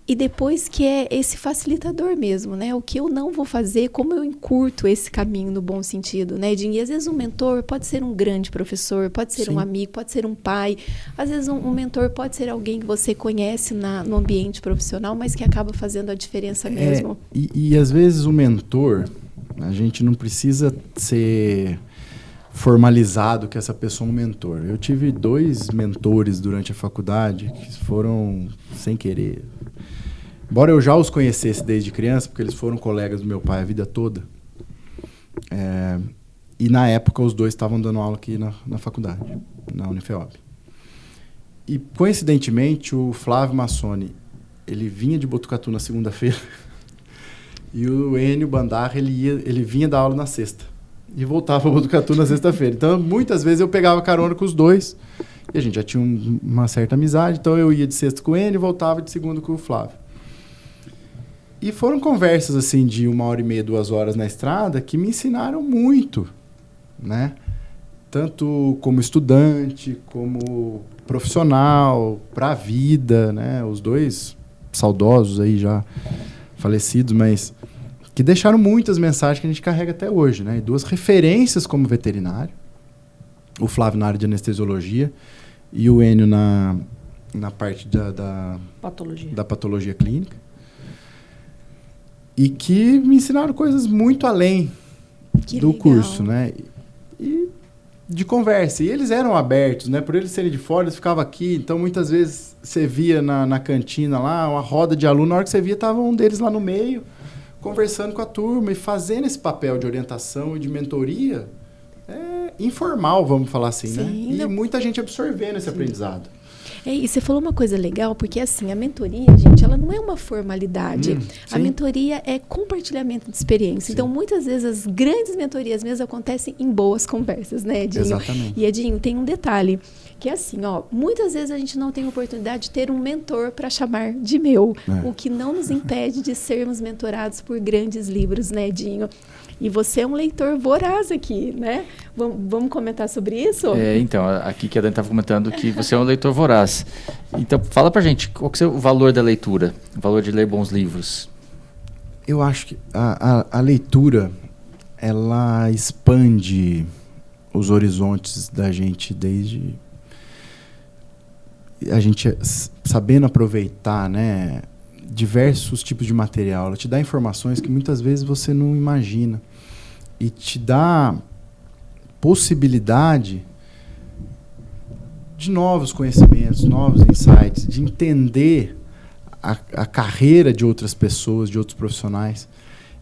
E depois que é esse facilitador mesmo, né? O que eu não vou fazer, como eu encurto esse caminho no bom sentido, né, Edinho? E às vezes um mentor pode ser um grande professor, pode ser um amigo, pode ser um pai. Às vezes um mentor pode ser alguém que você conhece no ambiente profissional, mas que acaba fazendo a diferença mesmo. E às vezes o mentor, a gente não precisa ser formalizado que essa pessoa é um mentor. Eu tive 2 mentores durante a faculdade que foram sem querer. Embora eu já os conhecesse desde criança, porque eles foram colegas do meu pai a vida toda. E na época os 2 estavam dando aula aqui na faculdade, na UniFeOB. E coincidentemente o Flávio Massoni, ele vinha de Botucatu na segunda-feira e o Enio Bandarra, ele vinha dar aula na sexta e voltava para Botucatu na sexta-feira. Então muitas vezes eu pegava carona com os 2 e a gente já tinha uma certa amizade, então eu ia de sexta com o Enio e voltava de segunda com o Flávio. E foram conversas assim de 1h30, 2 horas na estrada que me ensinaram muito, né? Tanto como estudante, como profissional, para a vida, né? Os 2 saudosos aí já falecidos, mas que deixaram muitas mensagens que a gente carrega até hoje, né? E 2 referências como veterinário, o Flávio na área de anestesiologia e o Enio na parte da patologia clínica. E que me ensinaram coisas muito além do curso, né? E de conversa. E eles eram abertos, né? Por eles serem de fora, eles ficavam aqui. Então, muitas vezes, você via na cantina lá, uma roda de aluno. Na hora que você via, estava um deles lá no meio, conversando com a turma e fazendo esse papel de orientação e de mentoria informal, vamos falar assim, né? E muita gente absorvendo esse aprendizado. E você falou uma coisa legal, porque assim, a mentoria, gente, ela não é uma formalidade. A mentoria é compartilhamento de experiência. Então, muitas vezes, as grandes mentorias mesmo acontecem em boas conversas, né, Edinho? Exatamente. E, Edinho, tem um detalhe, que é assim, muitas vezes a gente não tem oportunidade de ter um mentor para chamar de meu, o que não nos impede de sermos mentorados por grandes livros, né, Edinho? E você é um leitor voraz aqui, né? Vamos comentar sobre isso? Então, aqui que a Dani estava comentando que você é um leitor voraz. Então, fala pra gente, qual que é o valor da leitura? O valor de ler bons livros? Eu acho que a leitura, ela expande os horizontes da gente desde... A gente sabendo aproveitar, né, diversos tipos de material. Ela te dá informações que muitas vezes você não imagina. E te dá possibilidade de novos conhecimentos, novos insights, de entender a carreira de outras pessoas, de outros profissionais.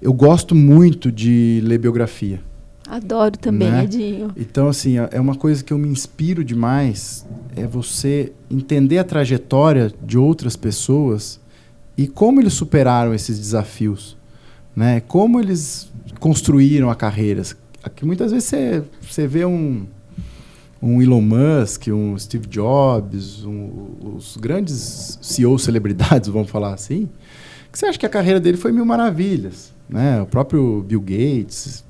Eu gosto muito de ler biografia. Adoro também, né? Edinho. Então, assim, é uma coisa que eu me inspiro demais, é você entender a trajetória de outras pessoas e como eles superaram esses desafios, né? Como eles construíram a carreira. Aqui, muitas vezes você vê um Elon Musk, um Steve Jobs, os grandes CEOs celebridades, vamos falar assim, que você acha que a carreira dele foi mil maravilhas, né? O próprio Bill Gates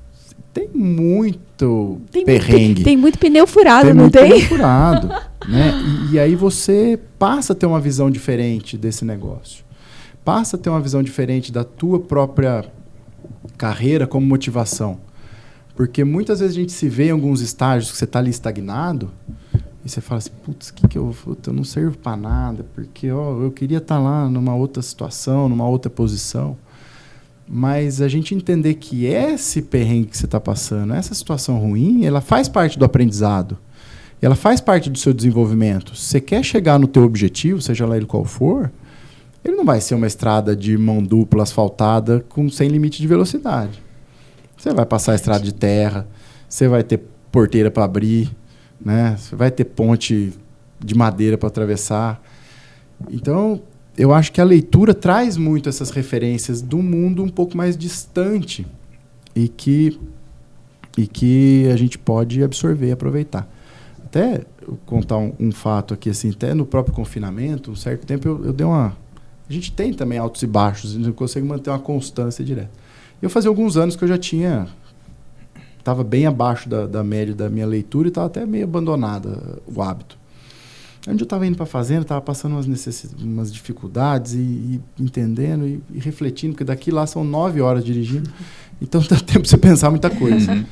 tem muito perrengue. Tem muito pneu furado, não tem? Pneu furado, né? E aí você passa a ter uma visão diferente desse negócio. Passa a ter uma visão diferente da tua própria carreira como motivação. Porque muitas vezes a gente se vê em alguns estágios que você está ali estagnado e você fala assim, putz, eu não servo para nada, porque eu queria estar lá numa outra situação, numa outra posição. Mas a gente entender que esse perrengue que você está passando, essa situação ruim, ela faz parte do aprendizado. Ela faz parte do seu desenvolvimento. Se você quer chegar no teu objetivo, seja lá ele qual for, ele não vai ser uma estrada de mão dupla asfaltada sem limite de velocidade. Você vai passar a estrada de terra, você vai ter porteira para abrir, né? Você vai ter ponte de madeira para atravessar. Então, eu acho que a leitura traz muito essas referências do mundo um pouco mais distante e que a gente pode absorver e aproveitar. Até eu contar um fato aqui, assim, até no próprio confinamento, um certo tempo eu dei uma... A gente tem também altos e baixos, a gente não consegue manter uma constância direta. Eu fazia alguns anos que eu já estava bem abaixo da média da minha leitura e estava até meio abandonada o hábito. Onde eu estava indo para a fazenda, estava passando umas dificuldades e entendendo e refletindo, porque daqui lá são 9 horas dirigindo, então dá tempo para você pensar muita coisa.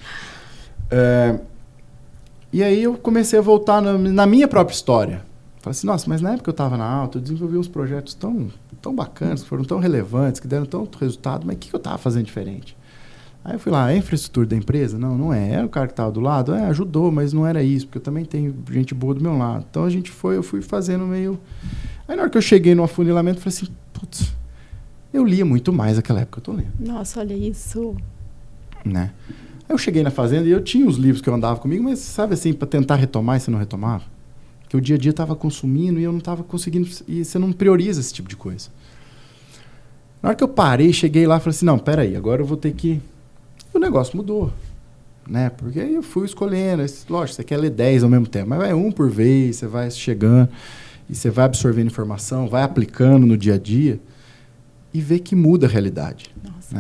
E aí eu comecei a voltar na minha própria história. Falei assim, nossa, mas na época que eu estava na alta, eu desenvolvi uns projetos tão bacanas, que foram tão relevantes, que deram tanto resultado, mas o que eu estava fazendo diferente? Aí eu fui lá, a infraestrutura da empresa? Não é. Era o cara que estava do lado? Ajudou, mas não era isso, porque eu também tenho gente boa do meu lado. Então eu fui fazendo meio... Aí na hora que eu cheguei no afunilamento, eu falei assim, putz, eu lia muito mais naquela época que eu tô lendo. Nossa, olha isso. Né? Aí eu cheguei na fazenda e eu tinha os livros que eu andava comigo, mas sabe assim, para tentar retomar e você não retomava? Porque o dia a dia estava consumindo e eu não estava conseguindo... E você não prioriza esse tipo de coisa. Na hora que eu parei, cheguei lá e falei assim, não, peraí, agora eu vou ter que... O negócio mudou, né? Porque aí eu fui escolhendo, lógico, você quer ler 10 ao mesmo tempo, mas vai um por vez, você vai chegando e você vai absorvendo informação, vai aplicando no dia a dia e vê que muda a realidade. Nossa,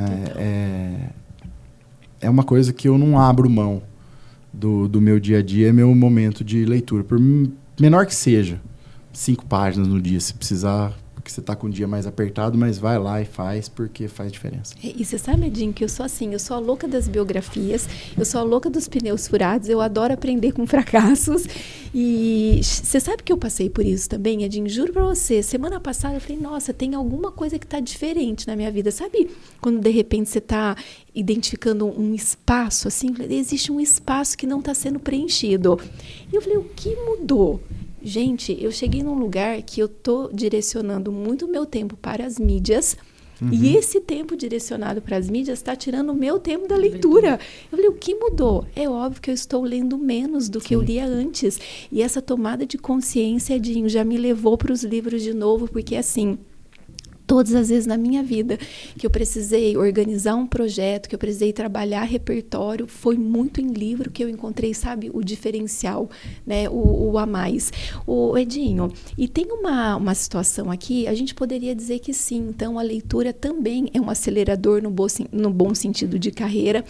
é uma coisa que eu não abro mão do meu dia a dia, é meu momento de leitura, por menor que seja, 5 páginas no dia, se precisar... porque você está com o dia mais apertado, mas vai lá e faz, porque faz diferença. E você sabe, Edinho, que eu sou assim, eu sou a louca das biografias, eu sou a louca dos pneus furados, eu adoro aprender com fracassos. E você sabe que eu passei por isso também, Edinho? Juro pra você, semana passada eu falei, nossa, tem alguma coisa que está diferente na minha vida. Sabe quando de repente você está identificando um espaço, assim, existe um espaço que não está sendo preenchido. E eu falei, o que mudou? Gente, eu cheguei num lugar que eu tô direcionando muito o meu tempo para as mídias, e esse tempo direcionado para as mídias está tirando o meu tempo da leitura. Eu falei, o que mudou? É óbvio que eu estou lendo menos do que eu lia antes. E essa tomada de consciência, Edinho, já me levou para os livros de novo, porque assim... Todas as vezes na minha vida que eu precisei organizar um projeto, que eu precisei trabalhar repertório, foi muito em livro que eu encontrei, sabe, o diferencial, né, o a mais. O Edinho, e tem uma situação aqui, a gente poderia dizer que sim, então a leitura também é um acelerador no bom sentido de carreira,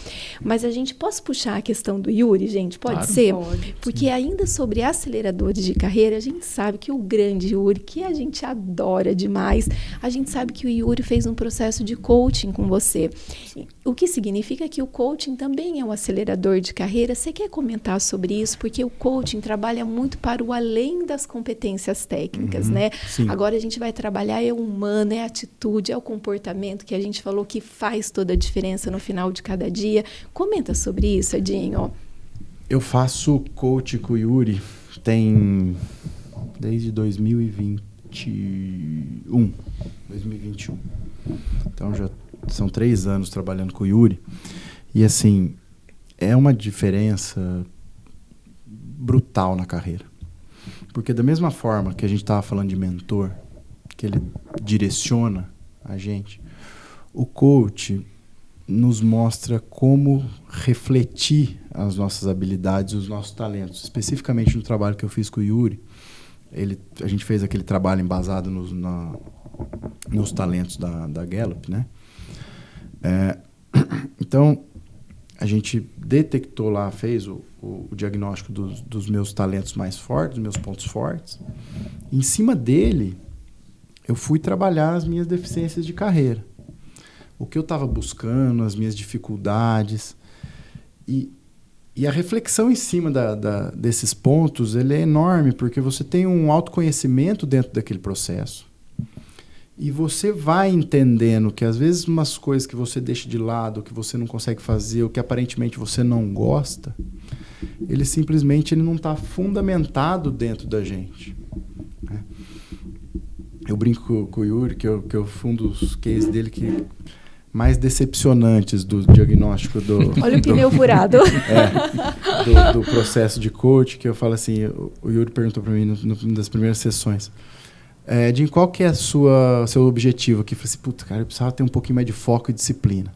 mas a gente, posso puxar a questão do Yuri, gente? Pode Claro. ser? Pode. Porque ainda sobre aceleradores de carreira, a gente sabe que o grande Yuri, que a gente adora demais, a gente sabe que o Yuri fez um processo de coaching com você. O que significa que o coaching também é um acelerador de carreira. Você quer comentar sobre isso? Porque o coaching trabalha muito para o além das competências técnicas, né? Sim. Agora a gente vai trabalhar é o humano, é a atitude, é o comportamento que a gente falou que faz toda a diferença no final de cada dia. Comenta sobre isso, Edinho. Eu faço coach com o Yuri desde 2021. Então já são 3 anos trabalhando com o Yuri. E assim, é uma diferença brutal na carreira. Porque da mesma forma que a gente estava falando de mentor, que ele direciona a gente, o coach nos mostra como refletir as nossas habilidades, os nossos talentos. Especificamente no trabalho que eu fiz com o Yuri, a gente fez aquele trabalho embasado nos talentos da Gallup, né? Então, a gente detectou lá, fez o diagnóstico dos meus talentos mais fortes, dos meus pontos fortes. Em cima dele, eu fui trabalhar as minhas deficiências de carreira. O que eu estava buscando, as minhas dificuldades. E a reflexão em cima desses pontos, ele é enorme, porque você tem um autoconhecimento dentro daquele processo. E você vai entendendo que, às vezes, umas coisas que você deixa de lado, que você não consegue fazer, ou que aparentemente você não gosta, ele simplesmente não está fundamentado dentro da gente. Né? Eu brinco com o Yuri, que eu fui um dos cases dele que mais decepcionantes do diagnóstico Olha o pneu furado. Do processo de coach, que eu falo assim, o Yuri perguntou para mim numa das primeiras sessões, Edinho, qual que é seu objetivo aqui? Eu falei assim, puta, cara, eu precisava ter um pouquinho mais de foco e disciplina.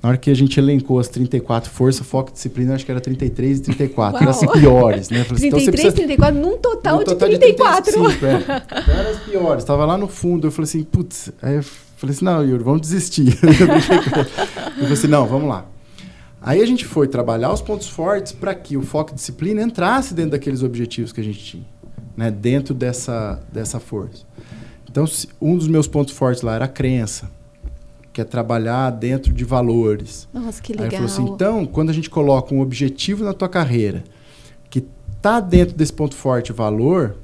Na hora que a gente elencou as 34 forças, foco e disciplina, acho que era 33 e 34. Eram as piores, né? Falei, 33 e 34, num total de 34. Então eram as piores. Estava lá no fundo. Eu falei assim, putz. Aí eu falei assim, não, Yuri, vamos desistir. Eu falei assim, não, vamos lá. Aí a gente foi trabalhar os pontos fortes para que o foco e disciplina entrasse dentro daqueles objetivos que a gente tinha, né? Dentro dessa força. Então, um dos meus pontos fortes lá era a crença, que é trabalhar dentro de valores. Nossa, que legal. Aí ele falou assim, então, quando a gente coloca um objetivo na tua carreira que está dentro desse ponto forte, valor,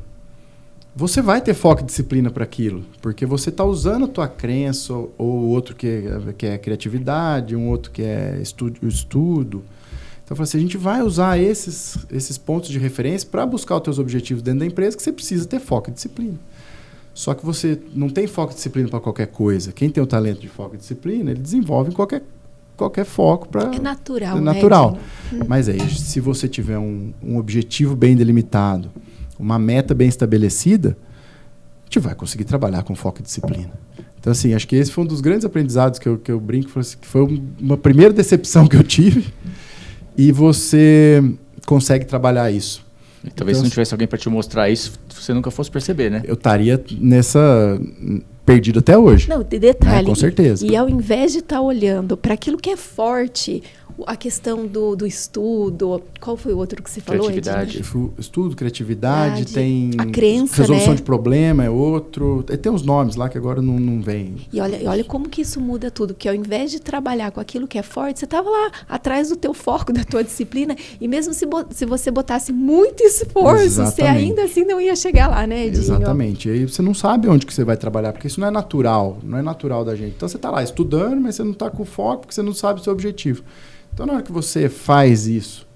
você vai ter foco e disciplina para aquilo, porque você está usando a tua crença, ou outro que é criatividade, um outro que é estudo. Então, eu falei assim, a gente vai usar esses pontos de referência para buscar os teus objetivos dentro da empresa, que você precisa ter foco e disciplina. Só que você não tem foco e disciplina para qualquer coisa. Quem tem o talento de foco e disciplina, ele desenvolve em qualquer foco. É natural, é natural. Né, mas aí, se você tiver um objetivo bem delimitado, uma meta bem estabelecida, a gente vai conseguir trabalhar com foco e disciplina. Então, assim, acho que esse foi um dos grandes aprendizados que eu brinco, que foi uma primeira decepção que eu tive, e você consegue trabalhar isso. E talvez se não tivesse alguém para te mostrar isso, você nunca fosse perceber, né? Eu estaria perdido até hoje. Não, de detalhe. Com certeza. E ao invés de estar olhando para aquilo que é forte, a questão do estudo, qual foi o outro que você falou? Criatividade. Estudo, criatividade, tem a crença, resolução, né? de problema é outro. Tem uns nomes lá que agora não vem. E olha como que isso muda tudo, porque ao invés de trabalhar com aquilo que é forte, você estava lá atrás do teu foco, da tua disciplina, e mesmo se você botasse muito esforço, Exatamente. você ainda assim não ia chegar lá, né, Edinho? Exatamente. E aí você não sabe onde que você vai trabalhar, porque isso não é natural da gente. Então você está lá estudando, mas você não está com foco, porque você não sabe o seu objetivo. Então, na hora que você faz isso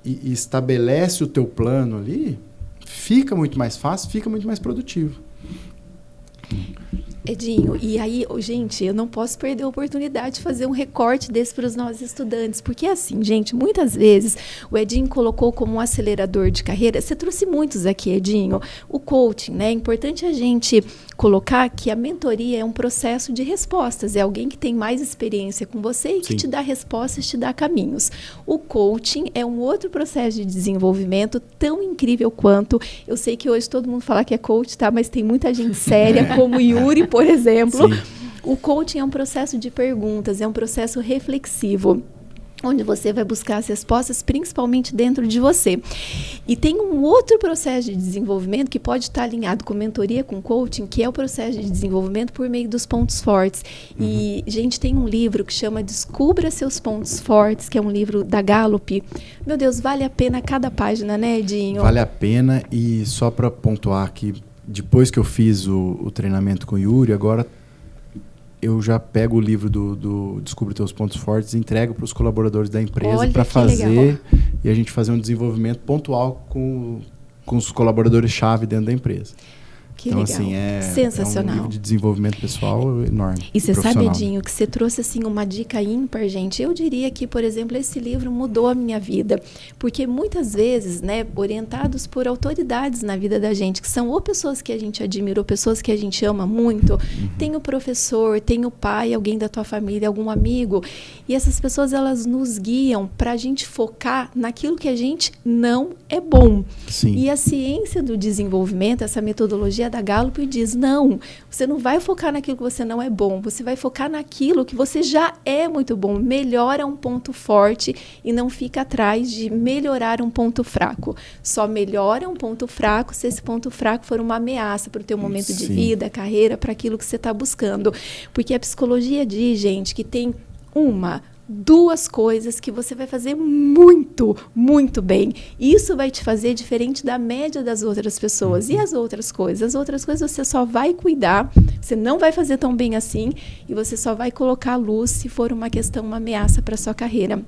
e estabelece o teu plano ali, fica muito mais fácil, fica muito mais produtivo. Edinho, e aí, gente, eu não posso perder a oportunidade de fazer um recorte desse para os nossos estudantes, porque assim, gente, muitas vezes o Edinho colocou como um acelerador de carreira, você trouxe muitos aqui, Edinho, o coaching, né? É importante a gente colocar que a mentoria é um processo de respostas, é alguém que tem mais experiência com você e que te dá respostas, te dá caminhos. O coaching é um outro processo de desenvolvimento tão incrível quanto, eu sei que hoje todo mundo fala que é coach, tá? Mas tem muita gente séria, como o Yuri, por exemplo. Sim. O coaching é um processo de perguntas, é um processo reflexivo, onde você vai buscar as respostas principalmente dentro de você. E tem um outro processo de desenvolvimento que pode estar alinhado com mentoria, com coaching, que é o processo de desenvolvimento por meio dos pontos fortes. E, gente, tem um livro que chama Descubra Seus Pontos Fortes, que é um livro da Gallup. Meu Deus, vale a pena cada página, né, Edinho? Vale a pena, e só para pontuar que depois que eu fiz o treinamento com o Yuri, agora eu já pego o livro do Descubra Teus Pontos Fortes e entrego para os colaboradores da empresa para fazer legal. E a gente fazer um desenvolvimento pontual com os colaboradores-chave dentro da empresa. Que então, legal. Assim, sensacional. É um nível de desenvolvimento pessoal enorme. E você sabe, Edinho, que você trouxe assim, uma dica ímpar, gente. Eu diria que, por exemplo, esse livro mudou a minha vida. Porque muitas vezes, né, orientados por autoridades na vida da gente, que são ou pessoas que a gente admira, ou pessoas que a gente ama muito, tem o professor, tem o pai, alguém da tua família, algum amigo. E essas pessoas, elas nos guiam para a gente focar naquilo que a gente não é bom. Sim. E a ciência do desenvolvimento, essa metodologia da Gallup diz, não, você não vai focar naquilo que você não é bom, você vai focar naquilo que você já é muito bom, melhora um ponto forte e não fica atrás de melhorar um ponto fraco. Só melhora um ponto fraco se esse ponto fraco for uma ameaça para o teu momento de vida, carreira, para aquilo que você está buscando. Porque a psicologia diz, gente, que tem duas coisas que você vai fazer muito, muito bem. Isso vai te fazer diferente da média das outras pessoas. E as outras coisas? As outras coisas você só vai cuidar, você não vai fazer tão bem assim, e você só vai colocar a luz se for uma questão, uma ameaça para a sua carreira.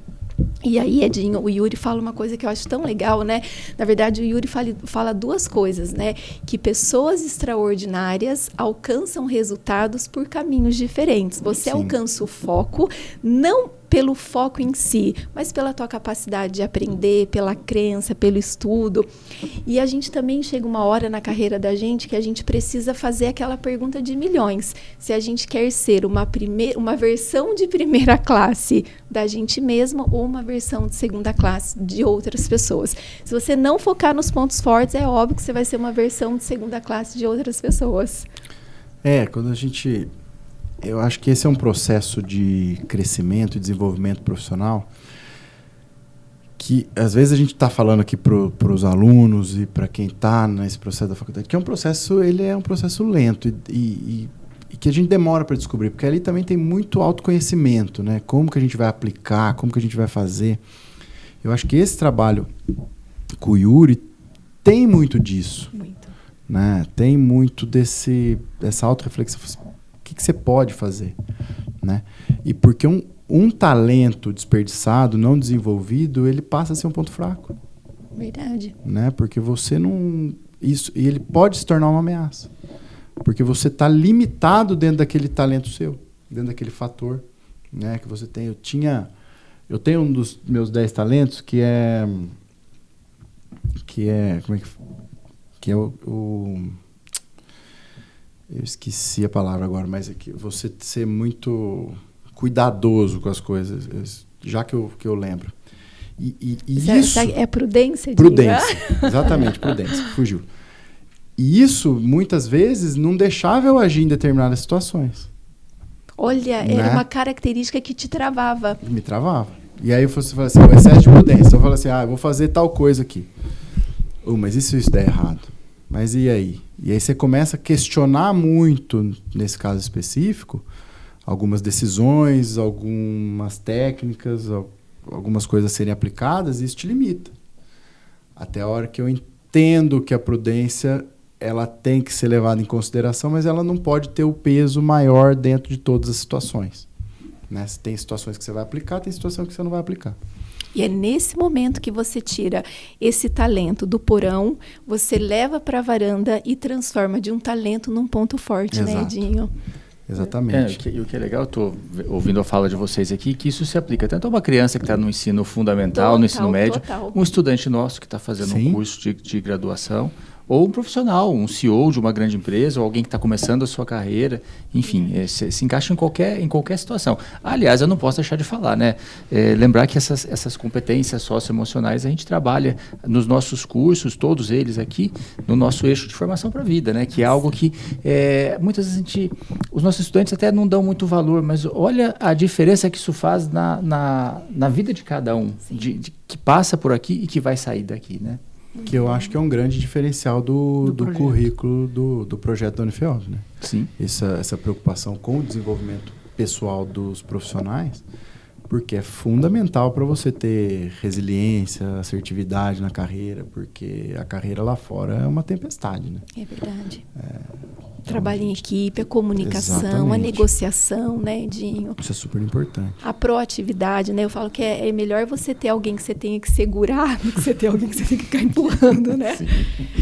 E aí, Edinho, o Yuri fala uma coisa que eu acho tão legal, né? Na verdade, o Yuri fala duas coisas, né? Que pessoas extraordinárias alcançam resultados por caminhos diferentes. Você alcança o foco, não pelo foco em si, mas pela tua capacidade de aprender, pela crença, pelo estudo. E a gente também chega uma hora na carreira da gente que a gente precisa fazer aquela pergunta de milhões. Se a gente quer ser uma versão de primeira classe da gente mesma ou uma versão de segunda classe de outras pessoas. Se você não focar nos pontos fortes, é óbvio que você vai ser uma versão de segunda classe de outras pessoas. Quando a gente... Eu acho que esse é um processo de crescimento e desenvolvimento profissional que, às vezes, a gente está falando aqui para os alunos e para quem está nesse processo da faculdade, que é um processo, ele é um processo lento e que a gente demora para descobrir, porque ali também tem muito autoconhecimento, né? Como que a gente vai aplicar, como que a gente vai fazer. Eu acho que esse trabalho com o Yuri tem muito disso. Muito. Né? Tem muito dessa autorreflexão. O que você pode fazer, né? E porque um talento desperdiçado, não desenvolvido, ele passa a ser um ponto fraco. Verdade. Né? Porque você não... e ele pode se tornar uma ameaça. Porque você está limitado dentro daquele talento seu, dentro daquele fator, né, que você tem. Eu tenho um dos meus 10 talentos que é eu esqueci a palavra agora, mas é que você ser muito cuidadoso com as coisas, já que eu lembro. E isso... É prudência? Prudência, exatamente, prudência, fugiu. E isso, muitas vezes, não deixava eu agir em determinadas situações. Olha, né? Era uma característica que te travava. Me travava. E aí você fala assim, o excesso de prudência. Eu falo assim, eu vou fazer tal coisa aqui. Mas e se isso der errado? Mas e aí? E aí você começa a questionar muito, nesse caso específico, algumas decisões, algumas técnicas, algumas coisas a serem aplicadas, e isso te limita. Até a hora que eu entendo que a prudência ela tem que ser levada em consideração, mas ela não pode ter o peso maior dentro de todas as situações. Né? Tem situações que você vai aplicar, tem situações que você não vai aplicar. E é nesse momento que você tira esse talento do porão, você leva para a varanda e transforma de um talento num ponto forte, Exato. Né, Edinho? Exatamente. E o que é legal, eu estou ouvindo a fala de vocês aqui, que isso se aplica tanto a uma criança que está no ensino fundamental, no ensino médio, um estudante nosso que está fazendo um curso de graduação, ou um profissional, um CEO de uma grande empresa, ou alguém que está começando a sua carreira, enfim, se encaixa em qualquer situação. Aliás, eu não posso deixar de falar, né? Lembrar que essas competências socioemocionais a gente trabalha nos nossos cursos, todos eles aqui, no nosso eixo de formação para a vida, né? Que é algo que muitas vezes os nossos estudantes até não dão muito valor, mas olha a diferença que isso faz na vida de cada um, que passa por aqui e que vai sair daqui, né? Que eu acho que é um grande diferencial do currículo do projeto da Unifeob, né? Sim. Essa preocupação com o desenvolvimento pessoal dos profissionais, porque é fundamental para você ter resiliência, assertividade na carreira, porque a carreira lá fora é uma tempestade, né? É verdade. Trabalho em equipe, a comunicação, Exatamente. A negociação, né, Edinho? Isso é super importante. A proatividade, né? Eu falo que é melhor você ter alguém que você tenha que segurar do que você ter alguém que você tem que ficar empurrando, né? Sim.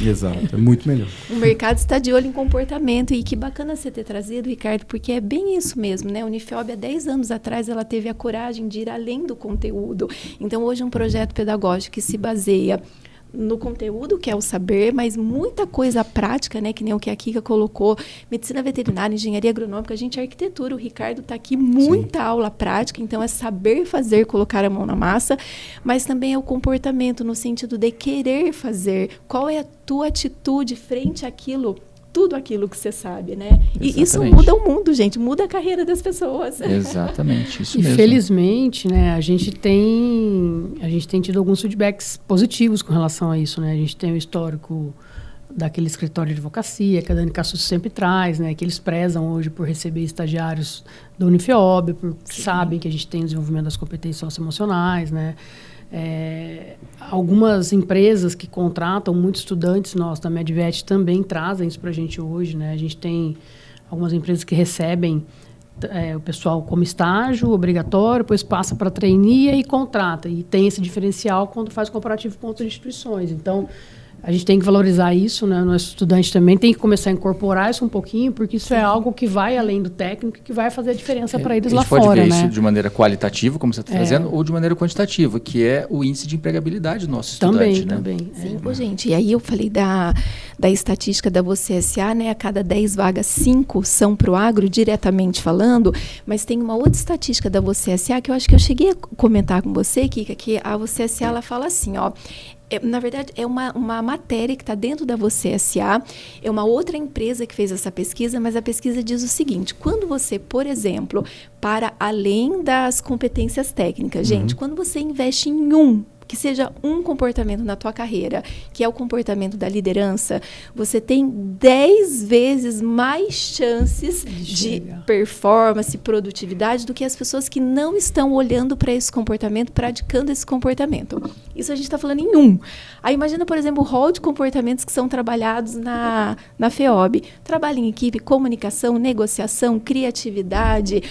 Exato, é muito melhor. O mercado está de olho em comportamento e que bacana você ter trazido, Ricardo, porque é bem isso mesmo, né? A Unifeob, há 10 anos atrás, ela teve a coragem de ir além do conteúdo. Então, hoje, um projeto pedagógico que se baseia no conteúdo, que é o saber, mas muita coisa prática, né? Que nem o que a Kika colocou, medicina veterinária, engenharia agronômica, arquitetura, o Ricardo está aqui, muita aula prática, então é saber fazer, colocar a mão na massa, mas também é o comportamento, no sentido de querer fazer, qual é a tua atitude frente àquilo, tudo aquilo que você sabe, né? E isso muda o mundo, gente, muda a carreira das pessoas. Exatamente, isso mesmo. E felizmente, né, a gente tem tido alguns feedbacks positivos com relação a isso, né? A gente tem o histórico daquele escritório de advocacia que a Dani Cassus sempre traz, né? Que eles prezam hoje por receber estagiários da Unifeob, sabem que a gente tem desenvolvimento das competências socioemocionais, né? Algumas empresas que contratam muitos estudantes nossos da Medvet também trazem isso para a gente hoje, né? A gente tem algumas empresas que recebem o pessoal como estágio obrigatório, depois passa para trainee e contrata. E tem esse diferencial quando faz comparativo com outras instituições. Então, A gente tem que valorizar isso, né? Nosso estudante também tem que começar a incorporar isso um pouquinho, porque isso é algo que vai além do técnico, que vai fazer a diferença para eles lá fora, né? A gente pode ver isso de maneira qualitativa, como você está trazendo, ou de maneira quantitativa, que é o índice de empregabilidade do nosso estudante, né? Também. Sim, gente, e aí eu falei da estatística da Você SA, né? A cada 10 vagas, 5 são para o agro, diretamente falando, mas tem uma outra estatística da Você SA que eu acho que eu cheguei a comentar com você, Kika, que a Você SA, ela fala assim, ó, na verdade, é uma matéria que está dentro da Você SA, é uma outra empresa que fez essa pesquisa, mas a pesquisa diz o seguinte, quando você, por exemplo, para além das competências técnicas, gente, quando você investe em que seja um comportamento na tua carreira, que é o comportamento da liderança, você tem 10 vezes mais chances de performance, produtividade, do que as pessoas que não estão olhando para esse comportamento, praticando esse comportamento. Isso a gente está falando em Aí imagina, por exemplo, o rol de comportamentos que são trabalhados na FEOB. Trabalho em equipe, comunicação, negociação, criatividade,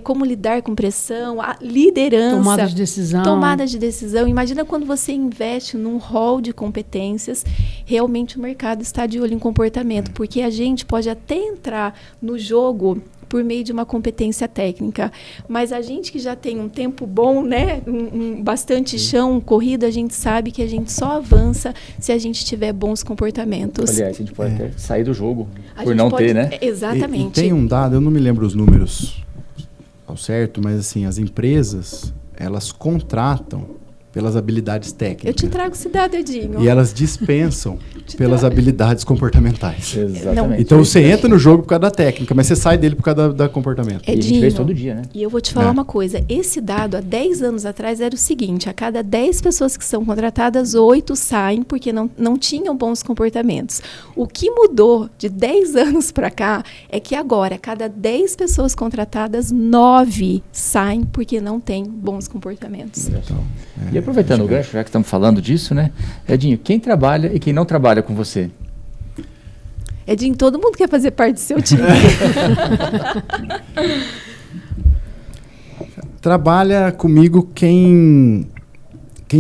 como lidar com pressão, a liderança. Tomada de decisão. Imagina quando você investe num rol de competências, realmente o mercado está de olho em comportamento, porque a gente pode até entrar no jogo por meio de uma competência técnica, mas a gente que já tem um tempo bom, né, bastante chão corrido, a gente sabe que a gente só avança se a gente tiver bons comportamentos. Aliás, a gente pode até sair do jogo por não ter, né? Exatamente. E tem um dado, eu não me lembro os números ao certo, mas assim, as empresas, elas contratam pelas habilidades técnicas. Eu te trago esse dado, Edinho. E elas dispensam pelas habilidades comportamentais. Exatamente. Então você entra no jogo por causa da técnica, mas você sai dele por causa da comportamento. Edinho, e a gente fez todo dia, né? E eu vou te falar uma coisa. Esse dado, há 10 anos atrás, era o seguinte. A cada 10 pessoas que são contratadas, 8 saem porque não tinham bons comportamentos. O que mudou de 10 anos para cá é que agora, a cada 10 pessoas contratadas, 9 saem porque não têm bons comportamentos. Então, e aproveitando o gancho, já que estamos falando disso, né? Edinho, quem trabalha e quem não trabalha com você? Edinho, todo mundo quer fazer parte do seu time. Trabalha comigo quem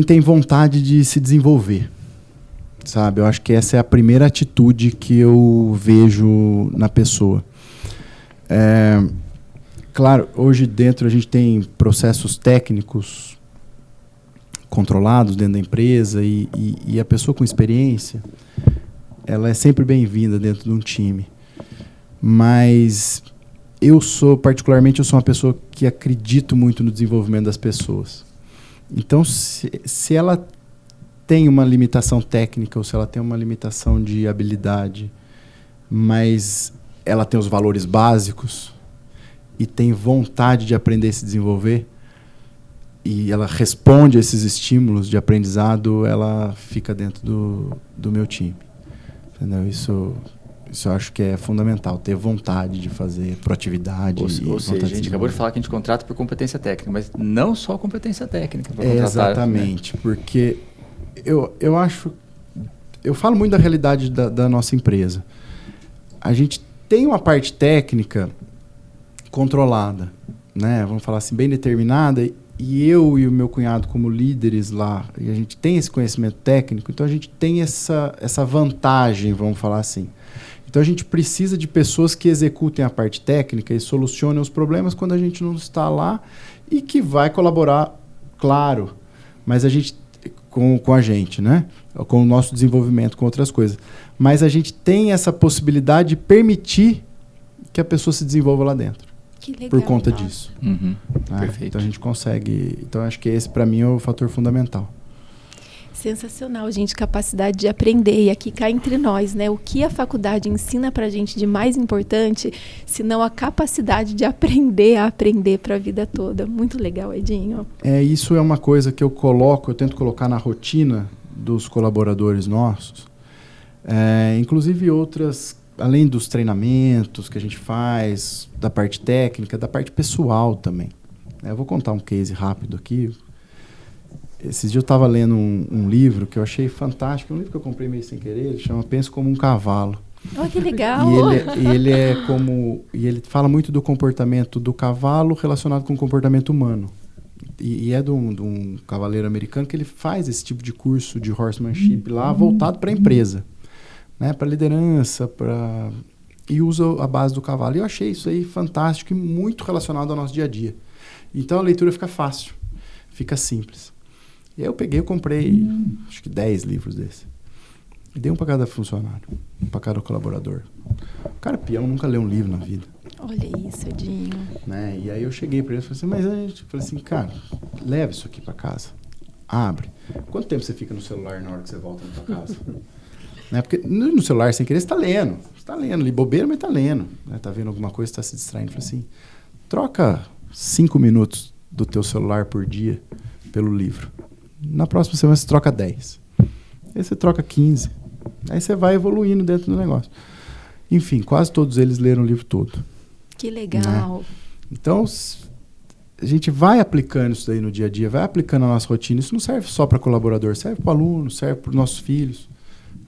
tem vontade de se desenvolver, sabe? Eu acho que essa é a primeira atitude que eu vejo na pessoa. Claro, hoje dentro a gente tem processos técnicos controlados dentro da empresa e a pessoa com experiência, ela é sempre bem-vinda dentro de um time. Mas particularmente, eu sou uma pessoa que acredito muito no desenvolvimento das pessoas. Então, se ela tem uma limitação técnica ou se ela tem uma limitação de habilidade, mas ela tem os valores básicos e tem vontade de aprender e se desenvolver, e ela responde a esses estímulos de aprendizado, ela fica dentro do meu time. Entendeu? Isso eu acho que é fundamental, ter vontade de fazer, proatividade. Ou seja, a gente acabou de falar que a gente contrata por competência técnica, mas não só competência técnica para contratar. Exatamente, né? Porque eu acho... Eu falo muito da realidade da nossa empresa. A gente tem uma parte técnica controlada, né? Vamos falar assim, bem determinada, e eu e o meu cunhado como líderes lá, e a gente tem esse conhecimento técnico, então a gente tem essa vantagem, vamos falar assim. Então a gente precisa de pessoas que executem a parte técnica e solucionem os problemas quando a gente não está lá, e que vai colaborar, claro, mas a gente com a gente, né? Com o nosso desenvolvimento, com outras coisas. Mas a gente tem essa possibilidade de permitir que a pessoa se desenvolva lá dentro. Que legal, por conta disso. Perfeito. Então a gente consegue... Então acho que esse, para mim, é o fator fundamental. Sensacional, gente, capacidade de aprender. E aqui cá entre nós, né? O que a faculdade ensina pra gente de mais importante, senão a capacidade de aprender a aprender para a vida toda. Muito legal, Edinho. Isso é uma coisa que eu tento colocar na rotina dos colaboradores nossos. Inclusive outras, além dos treinamentos que a gente faz, da parte técnica, da parte pessoal também. Eu vou contar um case rápido aqui. Esses dias eu estava lendo um livro que eu achei fantástico, um livro que eu comprei meio sem querer, ele chama Pense como um Cavalo. Oh, que legal! E ele fala muito do comportamento do cavalo relacionado com o comportamento humano. e é de um cavaleiro americano que ele faz esse tipo de curso de horsemanship lá, voltado para a empresa, né? Para liderança, e usa a base do cavalo. E eu achei isso aí fantástico e muito relacionado ao nosso dia a dia. Então a leitura fica fácil, fica simples. E aí eu comprei acho que 10 livros desses. E dei um para cada funcionário, um para cada colaborador. O cara peão nunca leu um livro na vida. Olha isso, Edinho. Né? E aí eu cheguei para ele e falei assim, cara, leva isso aqui para casa. Abre. Quanto tempo você fica no celular na hora que você volta na sua casa? Né? Porque no celular, sem querer, você está lendo. Você está lendo ali, bobeira, mas está lendo. Né? Tá vendo alguma coisa, está se distraindo. Eu falei assim, troca 5 minutos do teu celular por dia pelo livro. Na próxima semana você troca 10. Aí você troca 15. Aí você vai evoluindo dentro do negócio. Enfim, quase todos eles leram o livro todo. Que legal. Né? Então, a gente vai aplicando isso daí no dia a dia, vai aplicando a nossa rotina. Isso não serve só para colaborador, serve para o aluno, serve para os nossos filhos.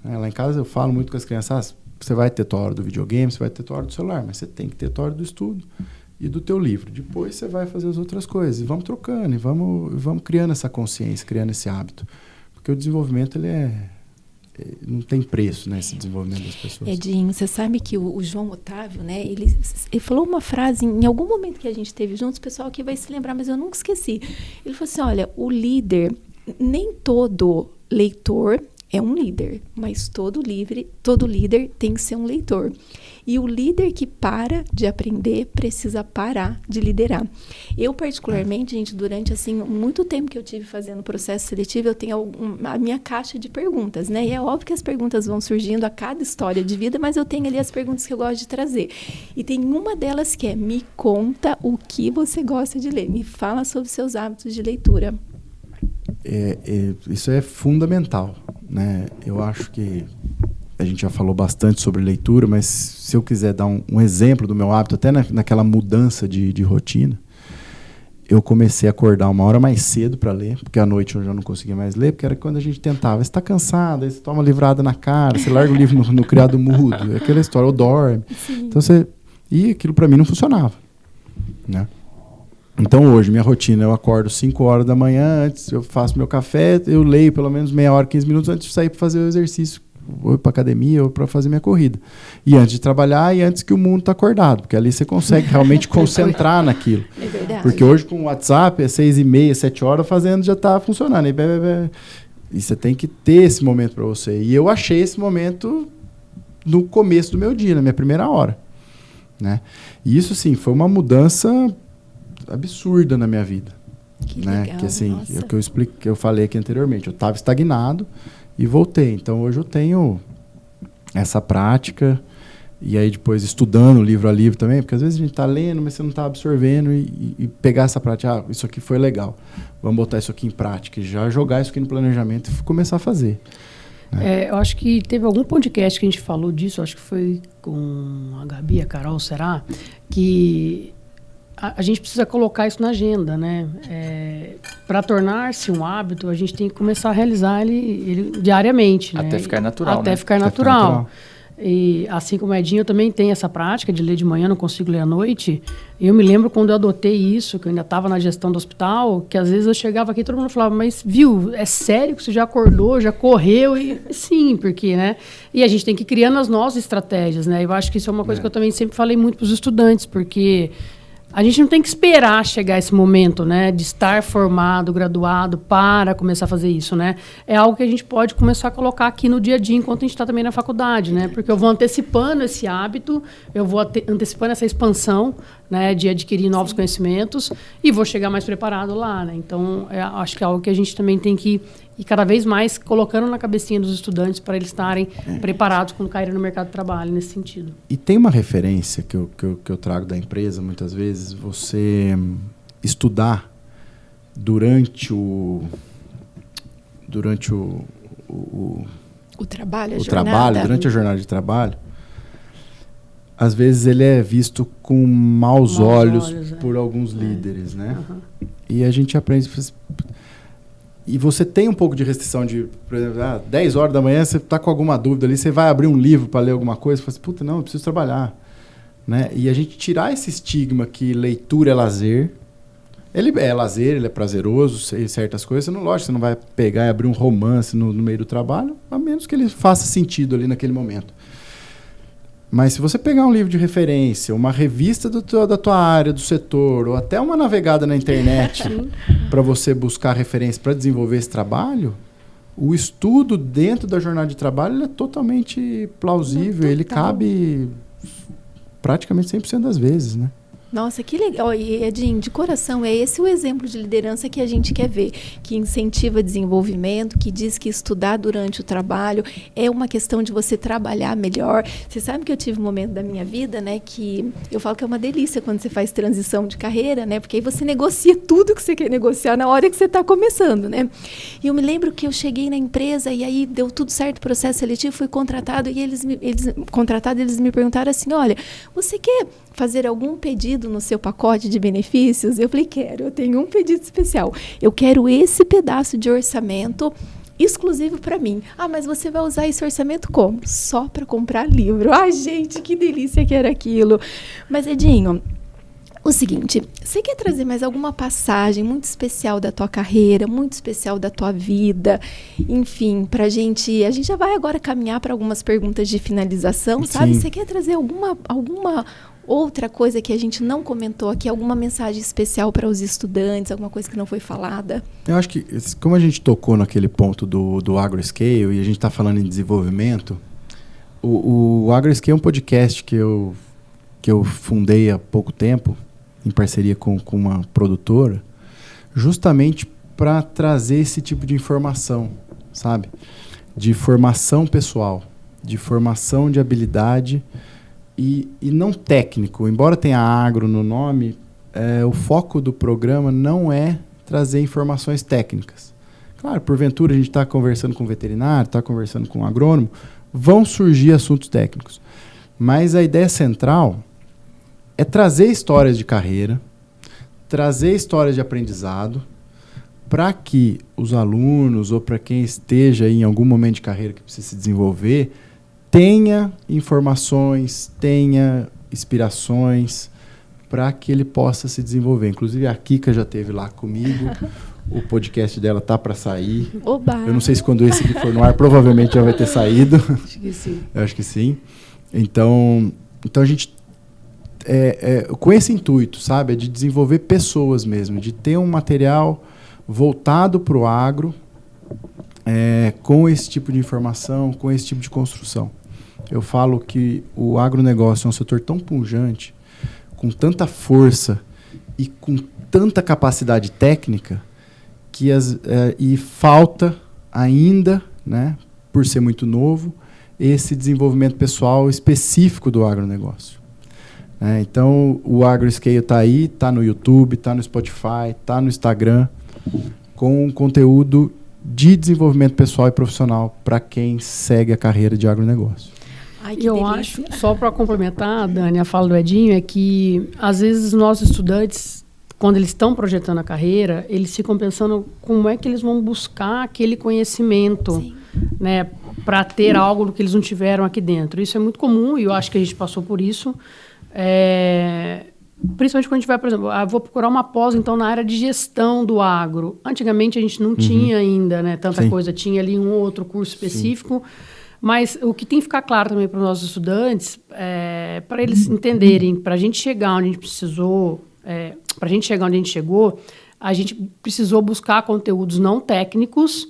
Lá em casa eu falo muito com as crianças, você vai ter tua hora do videogame, você vai ter tua hora do celular, mas você tem que ter tua hora do estudo e do teu livro. Depois você vai fazer as outras coisas. E vamos trocando, e vamos criando essa consciência, criando esse hábito. Porque o desenvolvimento, ele não tem preço, né, esse desenvolvimento das pessoas. Edinho, você sabe que o João Otávio, né, ele falou uma frase em algum momento que a gente teve juntos, o pessoal aqui vai se lembrar, mas eu nunca esqueci. Ele falou assim, olha, o líder, nem todo leitor é um líder, mas todo líder tem que ser um leitor. E o líder que para de aprender precisa parar de liderar. Eu, particularmente, gente, durante assim, muito tempo que eu tive fazendo processo seletivo, eu tenho a minha caixa de perguntas, né? E é óbvio que as perguntas vão surgindo a cada história de vida, mas eu tenho ali as perguntas que eu gosto de trazer. E tem uma delas que é, me conta o que você gosta de ler. Me fala sobre seus hábitos de leitura. Isso é fundamental, né? Eu acho que a gente já falou bastante sobre leitura, mas se eu quiser dar um exemplo do meu hábito, até naquela mudança de rotina, eu comecei a acordar 1 hora mais cedo para ler, porque à noite eu já não conseguia mais ler, porque era quando a gente tentava. Você está cansado, aí você toma uma livrada na cara, você larga o livro no criado mudo, aquela história, ou dorme. Sim. Então e aquilo para mim não funcionava, né? Então hoje, minha rotina, eu acordo 5 horas da manhã, antes eu faço meu café, eu leio pelo menos meia hora, 15 minutos antes de sair para fazer o exercício, ou para academia, ou para fazer minha corrida. E antes de trabalhar, e antes que o mundo está acordado, porque ali você consegue realmente concentrar naquilo. É verdade. Porque hoje com o WhatsApp, é 6h30, 7 horas, fazendo já está funcionando. E você tem que ter esse momento para você. E eu achei esse momento no começo do meu dia, na minha primeira hora. Né? E isso, sim, foi uma mudança absurda na minha vida. Que né? legal, Que assim, nossa. que eu falei aqui anteriormente, eu estava estagnado e voltei. Então hoje eu tenho essa prática, e aí depois estudando livro a livro também, porque às vezes a gente está lendo, mas você não está absorvendo, e pegar essa prática, isso aqui foi legal, vamos botar isso aqui em prática, e já jogar isso aqui no planejamento e começar a fazer. Eu acho que teve algum podcast que a gente falou disso, acho que foi com a Gabi, a Carol, será? Que a gente precisa colocar isso na agenda, né? Para tornar-se um hábito, a gente tem que começar a realizar ele diariamente. Até né? ficar natural, Até né? ficar natural. E assim como o Edinho, eu também tenho essa prática de ler de manhã, não consigo ler à noite. E eu me lembro quando eu adotei isso, que eu ainda estava na gestão do hospital, que às vezes eu chegava aqui e todo mundo falava, mas viu, é sério que você já acordou, já correu? E sim, porque, né? E a gente tem que ir criando as nossas estratégias, né? Eu acho que isso é uma coisa que eu também sempre falei muito para os estudantes, porque a gente não tem que esperar chegar esse momento, né, de estar formado, graduado, para começar a fazer isso, né? É algo que a gente pode começar a colocar aqui no dia a dia, enquanto a gente está também na faculdade, né? Porque eu vou antecipando esse hábito, eu vou antecipando essa expansão, né, de adquirir novos conhecimentos, e vou chegar mais preparado lá, né? Então, acho que é algo que a gente também tem que ir cada vez mais colocando na cabecinha dos estudantes para eles estarem preparados quando caírem no mercado de trabalho, nesse sentido. E tem uma referência que eu trago da empresa, muitas vezes, você estudar durante o trabalho, a o jornada. trabalho, durante a jornada de trabalho, às vezes ele é visto com maus olhos por alguns líderes, né? Uhum. E a gente aprende... E você tem um pouco de restrição de, por exemplo, 10 horas da manhã, você está com alguma dúvida ali, você vai abrir um livro para ler alguma coisa, você fala assim, puta, não, eu preciso trabalhar. Né? E a gente tirar esse estigma que leitura é lazer, Ele é lazer, ele é prazeroso, certas coisas. Lógico, você não vai pegar e abrir um romance no meio do trabalho, a menos que ele faça sentido ali naquele momento. Mas se você pegar um livro de referência, uma revista da tua área, do setor, ou até uma navegada na internet para você buscar referência para desenvolver esse trabalho, o estudo dentro da jornada de trabalho ele é totalmente plausível, ele cabe praticamente 100% das vezes, né? Nossa, que legal. E, Edinho, de coração, é esse o exemplo de liderança que a gente quer ver, que incentiva desenvolvimento, que diz que estudar durante o trabalho é uma questão de você trabalhar melhor. Você sabe que eu tive um momento da minha vida, né, que eu falo que é uma delícia quando você faz transição de carreira, né, porque aí você negocia tudo que você quer negociar na hora que você está começando, né. E eu me lembro que eu cheguei na empresa e aí deu tudo certo, processo seletivo, fui contratado e eles me perguntaram assim, olha, você quer fazer algum pedido no seu pacote de benefícios? Eu falei, quero, eu tenho um pedido especial. Eu quero esse pedaço de orçamento exclusivo para mim. Ah, mas você vai usar esse orçamento como? Só para comprar livro. Ai, gente, que delícia que era aquilo. Mas, Edinho, o seguinte, você quer trazer mais alguma passagem muito especial da tua carreira, muito especial da tua vida? Enfim, a gente já vai agora caminhar para algumas perguntas de finalização, sabe? Sim. Você quer trazer alguma outra coisa que a gente não comentou aqui, alguma mensagem especial para os estudantes, alguma coisa que não foi falada? Eu acho que, como a gente tocou naquele ponto do AgroScale e a gente está falando em desenvolvimento, o AgroScale é um podcast que eu fundei há pouco tempo, em parceria com uma produtora, justamente para trazer esse tipo de informação, sabe? De formação pessoal, de formação de habilidade e não técnico. Embora tenha agro no nome, o foco do programa não é trazer informações técnicas. Claro, porventura a gente está conversando com veterinário, está conversando com agrônomo, vão surgir assuntos técnicos. Mas a ideia central é trazer histórias de carreira, trazer histórias de aprendizado, para que os alunos ou para quem esteja em algum momento de carreira que precisa se desenvolver, tenha informações, tenha inspirações para que ele possa se desenvolver. Inclusive a Kika já esteve lá comigo, o podcast dela tá para sair. Oba! Eu não sei se quando esse aqui for no ar, provavelmente já vai ter saído. Acho que sim. Eu acho que sim. Então a gente com esse intuito, sabe, de desenvolver pessoas mesmo, de ter um material voltado para o agro, com esse tipo de informação, com esse tipo de construção. Eu falo que o agronegócio é um setor tão pujante, com tanta força e com tanta capacidade técnica, que e falta ainda, né, por ser muito novo, esse desenvolvimento pessoal específico do agronegócio. Então, o AgroScale está aí, está no YouTube, está no Spotify, está no Instagram, com conteúdo de desenvolvimento pessoal e profissional para quem segue a carreira de agronegócio. Ai, que eu delícia. acho, só para complementar, Dani, a fala do Edinho, é que, às vezes, os nossos estudantes, quando eles estão projetando a carreira, eles ficam pensando como é que eles vão buscar aquele conhecimento, né, para ter algo do que eles não tiveram aqui dentro. Isso é muito comum e eu acho que a gente passou por isso. Principalmente quando a gente vai, por exemplo, vou procurar uma pós então na área de gestão do agro. Antigamente a gente não tinha ainda, né, tanta Sim. coisa, tinha ali um ou outro curso específico, mas o que tem que ficar claro também para os nossos estudantes, para eles entenderem, para a gente chegar onde a gente precisou, para a gente chegar onde a gente chegou, a gente precisou buscar conteúdos não técnicos,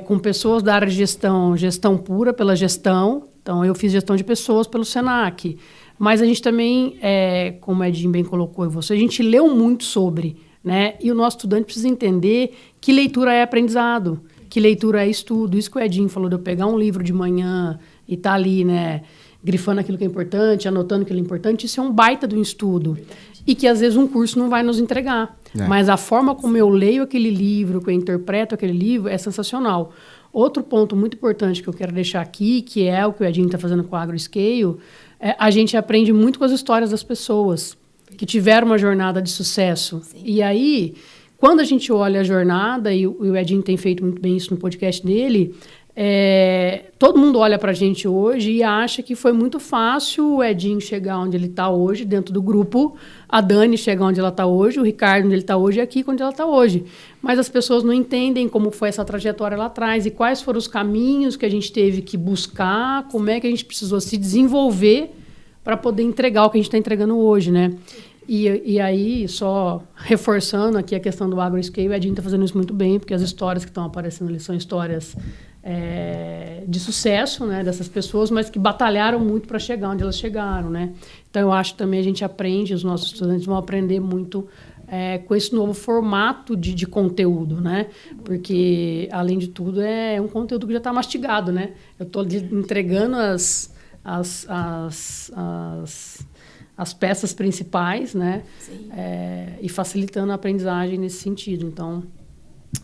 com pessoas da área de gestão pura pela gestão. Então eu fiz gestão de pessoas pelo Senac. Mas a gente também, como a Edinho bem colocou em você, a gente leu muito sobre, né? E o nosso estudante precisa entender que leitura é aprendizado, que leitura é estudo. Isso que o Edinho falou, de eu pegar um livro de manhã e estar ali, né, grifando aquilo que é importante, anotando aquilo que é importante, isso é um baita do estudo. E que, às vezes, um curso não vai nos entregar. Mas a forma como eu leio aquele livro, que eu interpreto aquele livro, é sensacional. Outro ponto muito importante que eu quero deixar aqui, que é o que o Edinho está fazendo com o AgroScale, a gente aprende muito com as histórias das pessoas que tiveram uma jornada de sucesso. Sim. E aí, quando a gente olha a jornada, e o Edinho tem feito muito bem isso no podcast dele, todo mundo olha para a gente hoje e acha que foi muito fácil o Edinho chegar onde ele está hoje, dentro do grupo, a Dani chegar onde ela está hoje, o Ricardo onde ele está hoje e aqui onde ela está hoje. Mas as pessoas não entendem como foi essa trajetória lá atrás e quais foram os caminhos que a gente teve que buscar, como é que a gente precisou se desenvolver para poder entregar o que a gente está entregando hoje, né? E aí, só reforçando aqui a questão do AgroScale, o Edinho está fazendo isso muito bem, porque as histórias que estão aparecendo ali são histórias de sucesso, né, dessas pessoas, mas que batalharam muito para chegar onde elas chegaram, né? Então, eu acho que também a gente aprende, os nossos estudantes vão aprender muito com esse novo formato de conteúdo, né? Porque, além de tudo, é um conteúdo que já está mastigado, né? Eu estou entregando as peças principais, né? E facilitando a aprendizagem nesse sentido. Então,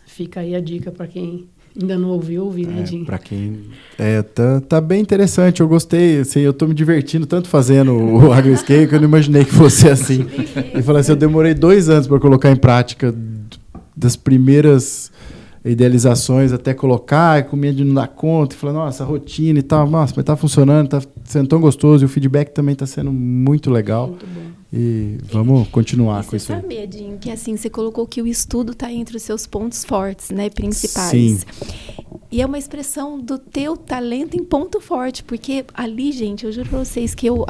fica aí a dica para quem ainda não ouviu, ouvir, né, Edinho? Para quem... tá bem interessante, eu gostei, assim, eu estou me divertindo tanto fazendo o AgroScale que eu não imaginei que fosse assim. E falei assim, eu demorei 2 anos para colocar em prática, das primeiras idealizações até colocar, com medo de não dar conta, e falar, nossa, rotina e tal, nossa, mas tá funcionando, tá sendo tão gostoso, e o feedback também tá sendo muito legal. Muito bom. E vamos continuar com isso aí. Você sabe, Edinho, que assim, você colocou que o estudo está entre os seus pontos fortes, né, principais. Sim. E é uma expressão do teu talento em ponto forte, porque ali, gente, eu juro para vocês que eu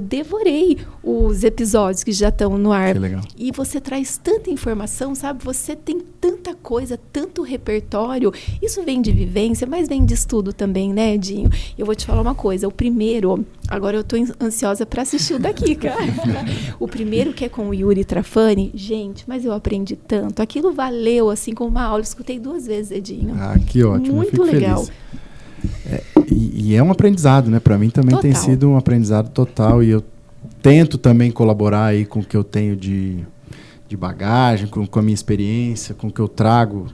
devorei os episódios que já estão no ar. Que legal. E você traz tanta informação, sabe? Você tem tanta coisa, tanto repertório. Isso vem de vivência, mas vem de estudo também, né, Edinho? Eu vou te falar uma coisa. O primeiro, agora eu estou ansiosa para assistir o daqui, cara. O primeiro, que é com o Yuri Trafani, gente, mas eu aprendi tanto. Aquilo valeu, assim, como uma aula. Escutei 2 vezes, Edinho. Ah, que ótimo. Muito legal. Feliz. E é um aprendizado, né? Para mim também tem sido um aprendizado total. E eu tento também colaborar aí com o que eu tenho de bagagem, com a minha experiência, com o que eu trago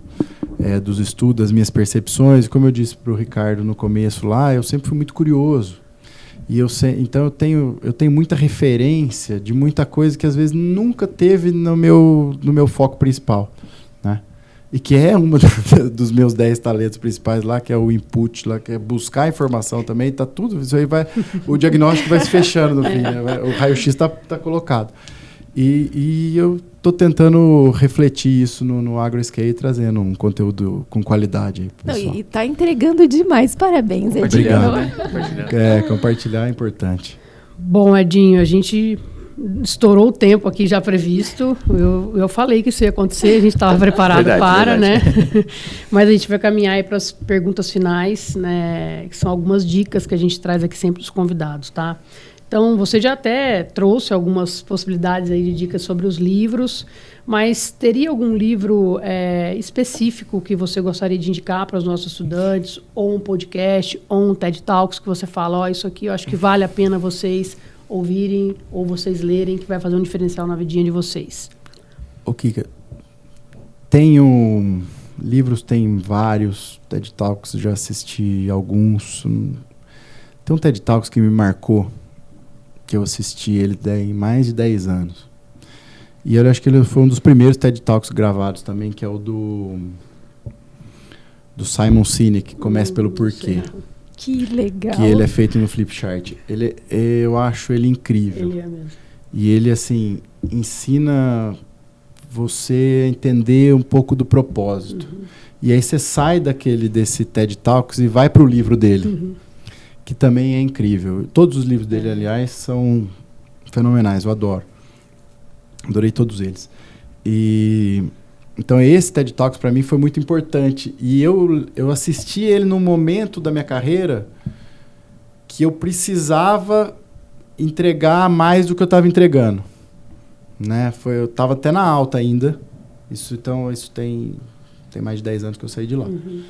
dos estudos, das minhas percepções. Como eu disse para o Ricardo no começo lá, eu sempre fui muito curioso. E então eu tenho muita referência de muita coisa que às vezes nunca teve no meu foco principal, né? E que é uma dos meus 10 talentos principais lá, que é o input, lá, que é buscar informação também, tá tudo, isso aí o diagnóstico vai se fechando no fim, né? O raio-x tá colocado. E eu estou tentando refletir isso no AgroScale, trazendo um conteúdo com qualidade aí pro pessoal. E está entregando demais. Parabéns, Edinho. Obrigado. Compartilhar é importante. Bom, Edinho, a gente estourou o tempo aqui já previsto. Eu falei que isso ia acontecer, a gente estava preparado verdade. Né? Mas a gente vai caminhar aí para as perguntas finais, né? Que são algumas dicas que a gente traz aqui sempre para os convidados, tá? Então, você já até trouxe algumas possibilidades aí de dicas sobre os livros, mas teria algum livro específico que você gostaria de indicar para os nossos estudantes, ou um podcast, ou um TED Talks que você fala, isso aqui eu acho que vale a pena vocês ouvirem ou vocês lerem, que vai fazer um diferencial na vidinha de vocês? O Kika, livros, tem vários TED Talks, já assisti alguns. Tem um TED Talks que me marcou, que eu assisti ele tem mais de 10 anos. E eu acho que ele foi um dos primeiros TED Talks gravados também, que é o do Simon Sinek, que começa pelo porquê. Que legal. Que ele é feito no Flipchart. Eu acho ele incrível. Ele é mesmo. E ele, assim, ensina você a entender um pouco do propósito. Uhum. E aí você sai desse TED Talks e vai para o livro dele. Uhum. Que também é incrível. Todos os livros dele, aliás, são fenomenais, eu adoro. Adorei todos eles. Então, esse TED Talks, para mim, foi muito importante. E eu assisti ele num momento da minha carreira que eu precisava entregar mais do que eu estava entregando. Né? Eu estava até na alta ainda. Isso tem mais de 10 anos que eu saí de lá. Uhum.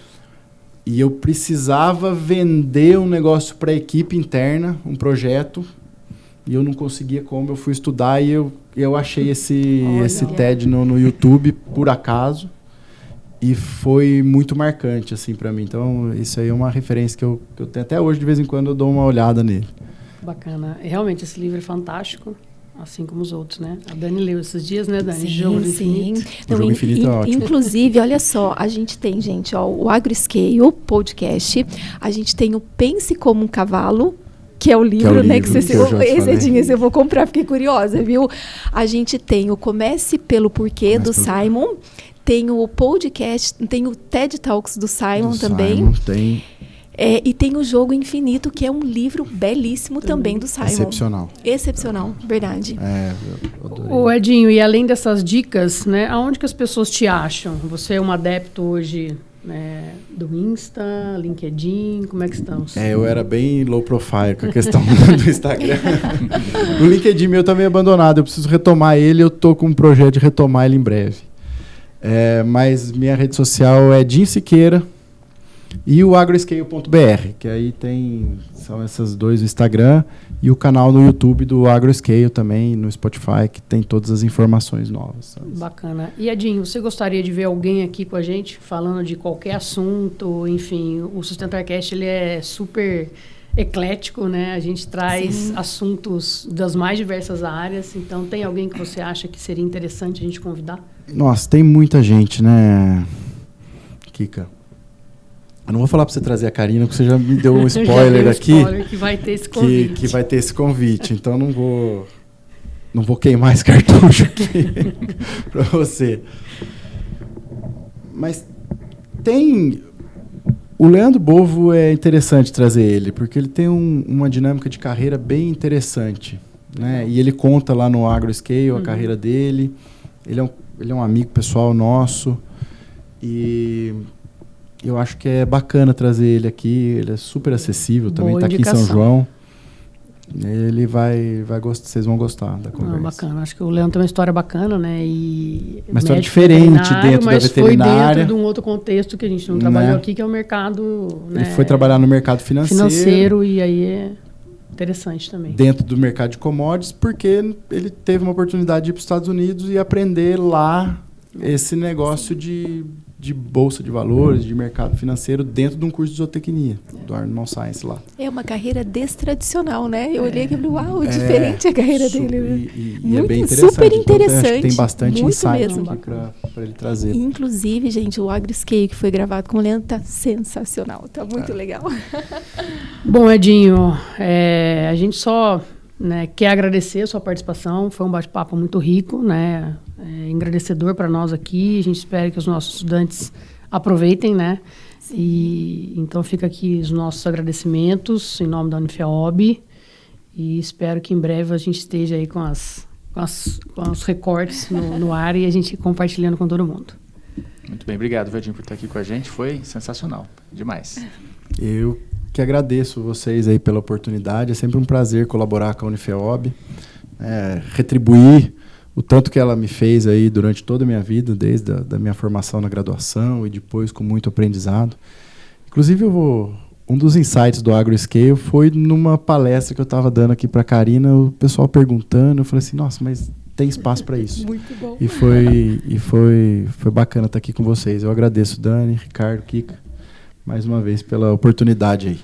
E eu precisava vender um negócio para a equipe interna, um projeto, e eu não conseguia como. Eu fui estudar e eu achei esse TED no YouTube, por acaso, e foi muito marcante assim, para mim. Então, isso aí é uma referência que eu tenho até hoje, de vez em quando eu dou uma olhada nele. Bacana. Realmente, esse livro é fantástico. assim como os outros, né? A Dani leu esses dias, né, Dani? Sim, Jogo do Infinito. Não, o Jogo Infinito é ótimo. Inclusive, olha só, a gente tem, gente, ó, o AgroScale podcast, a gente tem o Pense Como um Cavalo, que é o livro, né? Que você, esse eu vou comprar, fiquei curiosa, viu? A gente tem o Comece pelo Porquê, do Simon. Tem o podcast, tem o TED Talks do Simon também. Simon, tem. E tem o Jogo Infinito, que é um livro belíssimo também do Simon. Excepcional, verdade. Eu adorei. Ô Edinho, e além dessas dicas, né, aonde que as pessoas te acham? Você é um adepto hoje, né, do Insta, LinkedIn, como é que estamos? Eu era bem low profile com a questão do Instagram. O LinkedIn meu tá meio abandonado, eu preciso retomar ele, eu tô com um projeto de retomar ele em breve. Mas minha rede social é Edinho Siqueira e o agroscale.br, que aí são essas dois no Instagram e o canal no YouTube do AgroScale também, no Spotify, que tem todas as informações novas. Sabe? Bacana. E Edinho, você gostaria de ver alguém aqui com a gente falando de qualquer assunto? Enfim, o SustentarCast ele é super eclético, né? A gente traz assuntos das mais diversas áreas. Então, tem alguém que você acha que seria interessante a gente convidar? Nossa, tem muita gente, né, Kika? Eu não vou falar para você trazer a Karina, porque você já me deu um spoiler aqui. Que vai ter esse convite. Que vai ter esse convite. Então, não vou queimar esse cartucho aqui para você. Mas tem... O Leandro Bovo é interessante trazer ele, porque ele tem uma dinâmica de carreira bem interessante, né? E ele conta lá no AgroScale a carreira dele. Ele é um amigo pessoal nosso. E eu acho que é bacana trazer ele aqui. Ele é super acessível, também está aqui em São João. Ele vai gostar, vocês vão gostar da conversa. Bacana, acho que o Leandro tem uma história bacana, né? Uma história diferente dentro da veterinária. Mas foi dentro de um outro contexto que a gente não trabalhou aqui, que é o mercado... Ele foi trabalhar no mercado financeiro. E aí é interessante também. Dentro do mercado de commodities, porque ele teve uma oportunidade de ir para os Estados Unidos e aprender lá esse negócio de bolsa de valores, de mercado financeiro, dentro de um curso de zootecnia, do Animal Science lá. É uma carreira destradicional, né? Eu olhei e falei, uau, diferente a carreira dele. E é bem interessante. Super interessante. Acho que tem bastante insight aqui para ele trazer. Inclusive, gente, o AgroScale que foi gravado com o Leandro tá sensacional, tá muito legal. Bom, Edinho, a gente só quer agradecer a sua participação, foi um bate-papo muito rico, né? Engrandecedor para nós aqui, a gente espera que os nossos estudantes aproveitem, né? E então fica aqui os nossos agradecimentos em nome da Unifiaob e espero que em breve a gente esteja aí com os recortes no ar e a gente compartilhando com todo mundo. Muito bem, obrigado, Edinho, por estar aqui com a gente, foi sensacional, demais. Eu que agradeço vocês aí pela oportunidade, é sempre um prazer colaborar com a Unifiaob, retribuir o tanto que ela me fez aí durante toda a minha vida, desde da minha formação na graduação e depois com muito aprendizado. Inclusive, um dos insights do AgroScale foi numa palestra que eu estava dando aqui para a Karina, o pessoal perguntando, eu falei assim, nossa, mas tem espaço para isso. Muito bom. E foi bacana estar aqui com vocês. Eu agradeço, Dani, Ricardo, Kika, mais uma vez pela oportunidade aí.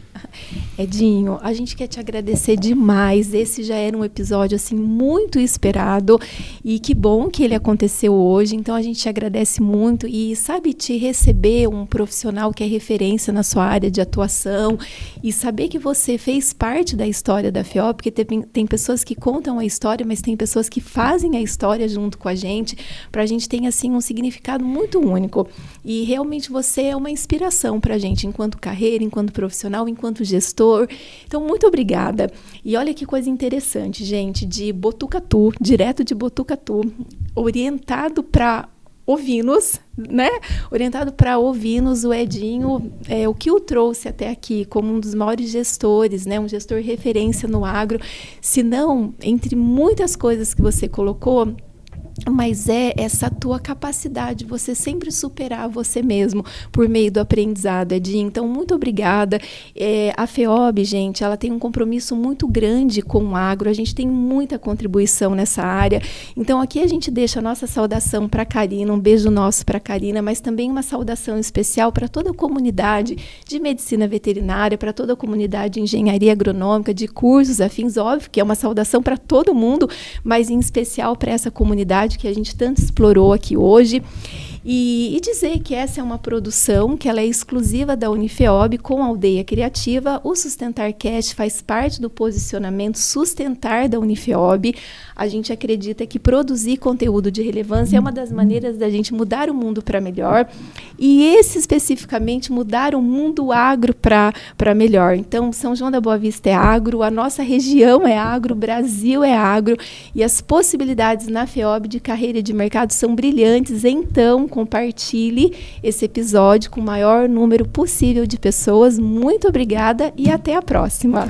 Edinho, a gente quer te agradecer demais. Esse já era um episódio assim muito esperado e que bom que ele aconteceu hoje. Então a gente te agradece muito e sabe te receber um profissional que é referência na sua área de atuação e saber que você fez parte da história da FIOB, porque tem pessoas que contam a história, mas tem pessoas que fazem a história junto com a gente. Para a gente tem assim um significado muito único e realmente você é uma inspiração para a gente enquanto carreira, enquanto profissional, enquanto gestor. Então, muito obrigada. E olha que coisa interessante, gente, de Botucatu, direto de Botucatu, orientado para ovinos, né? Orientado para ovinos, o Edinho, o que o trouxe até aqui como um dos maiores gestores, né? Um gestor referência no agro. Se não, entre muitas coisas que você colocou, mas é essa tua capacidade, você sempre superar você mesmo por meio do aprendizado, Edinho. Então, muito obrigada. A FEOB, gente, ela tem um compromisso muito grande com o agro, a gente tem muita contribuição nessa área. Então, aqui a gente deixa a nossa saudação para a Karina, um beijo nosso para a Karina, mas também uma saudação especial para toda a comunidade de medicina veterinária, para toda a comunidade de engenharia agronômica, de cursos afins, óbvio que é uma saudação para todo mundo, mas em especial para essa comunidade que a gente tanto explorou aqui hoje. E dizer que essa é uma produção que ela é exclusiva da Unifeob com a Aldeia Criativa. O SustentarCast faz parte do posicionamento Sustentar da Unifeob. A gente acredita que produzir conteúdo de relevância é uma das maneiras da gente mudar o mundo para melhor. E esse especificamente mudar o mundo agro para melhor. Então, São João da Boa Vista é agro, a nossa região é agro, o Brasil é agro. E as possibilidades na FEOB de carreira e de mercado são brilhantes. Então, compartilhe esse episódio com o maior número possível de pessoas. Muito obrigada e até a próxima.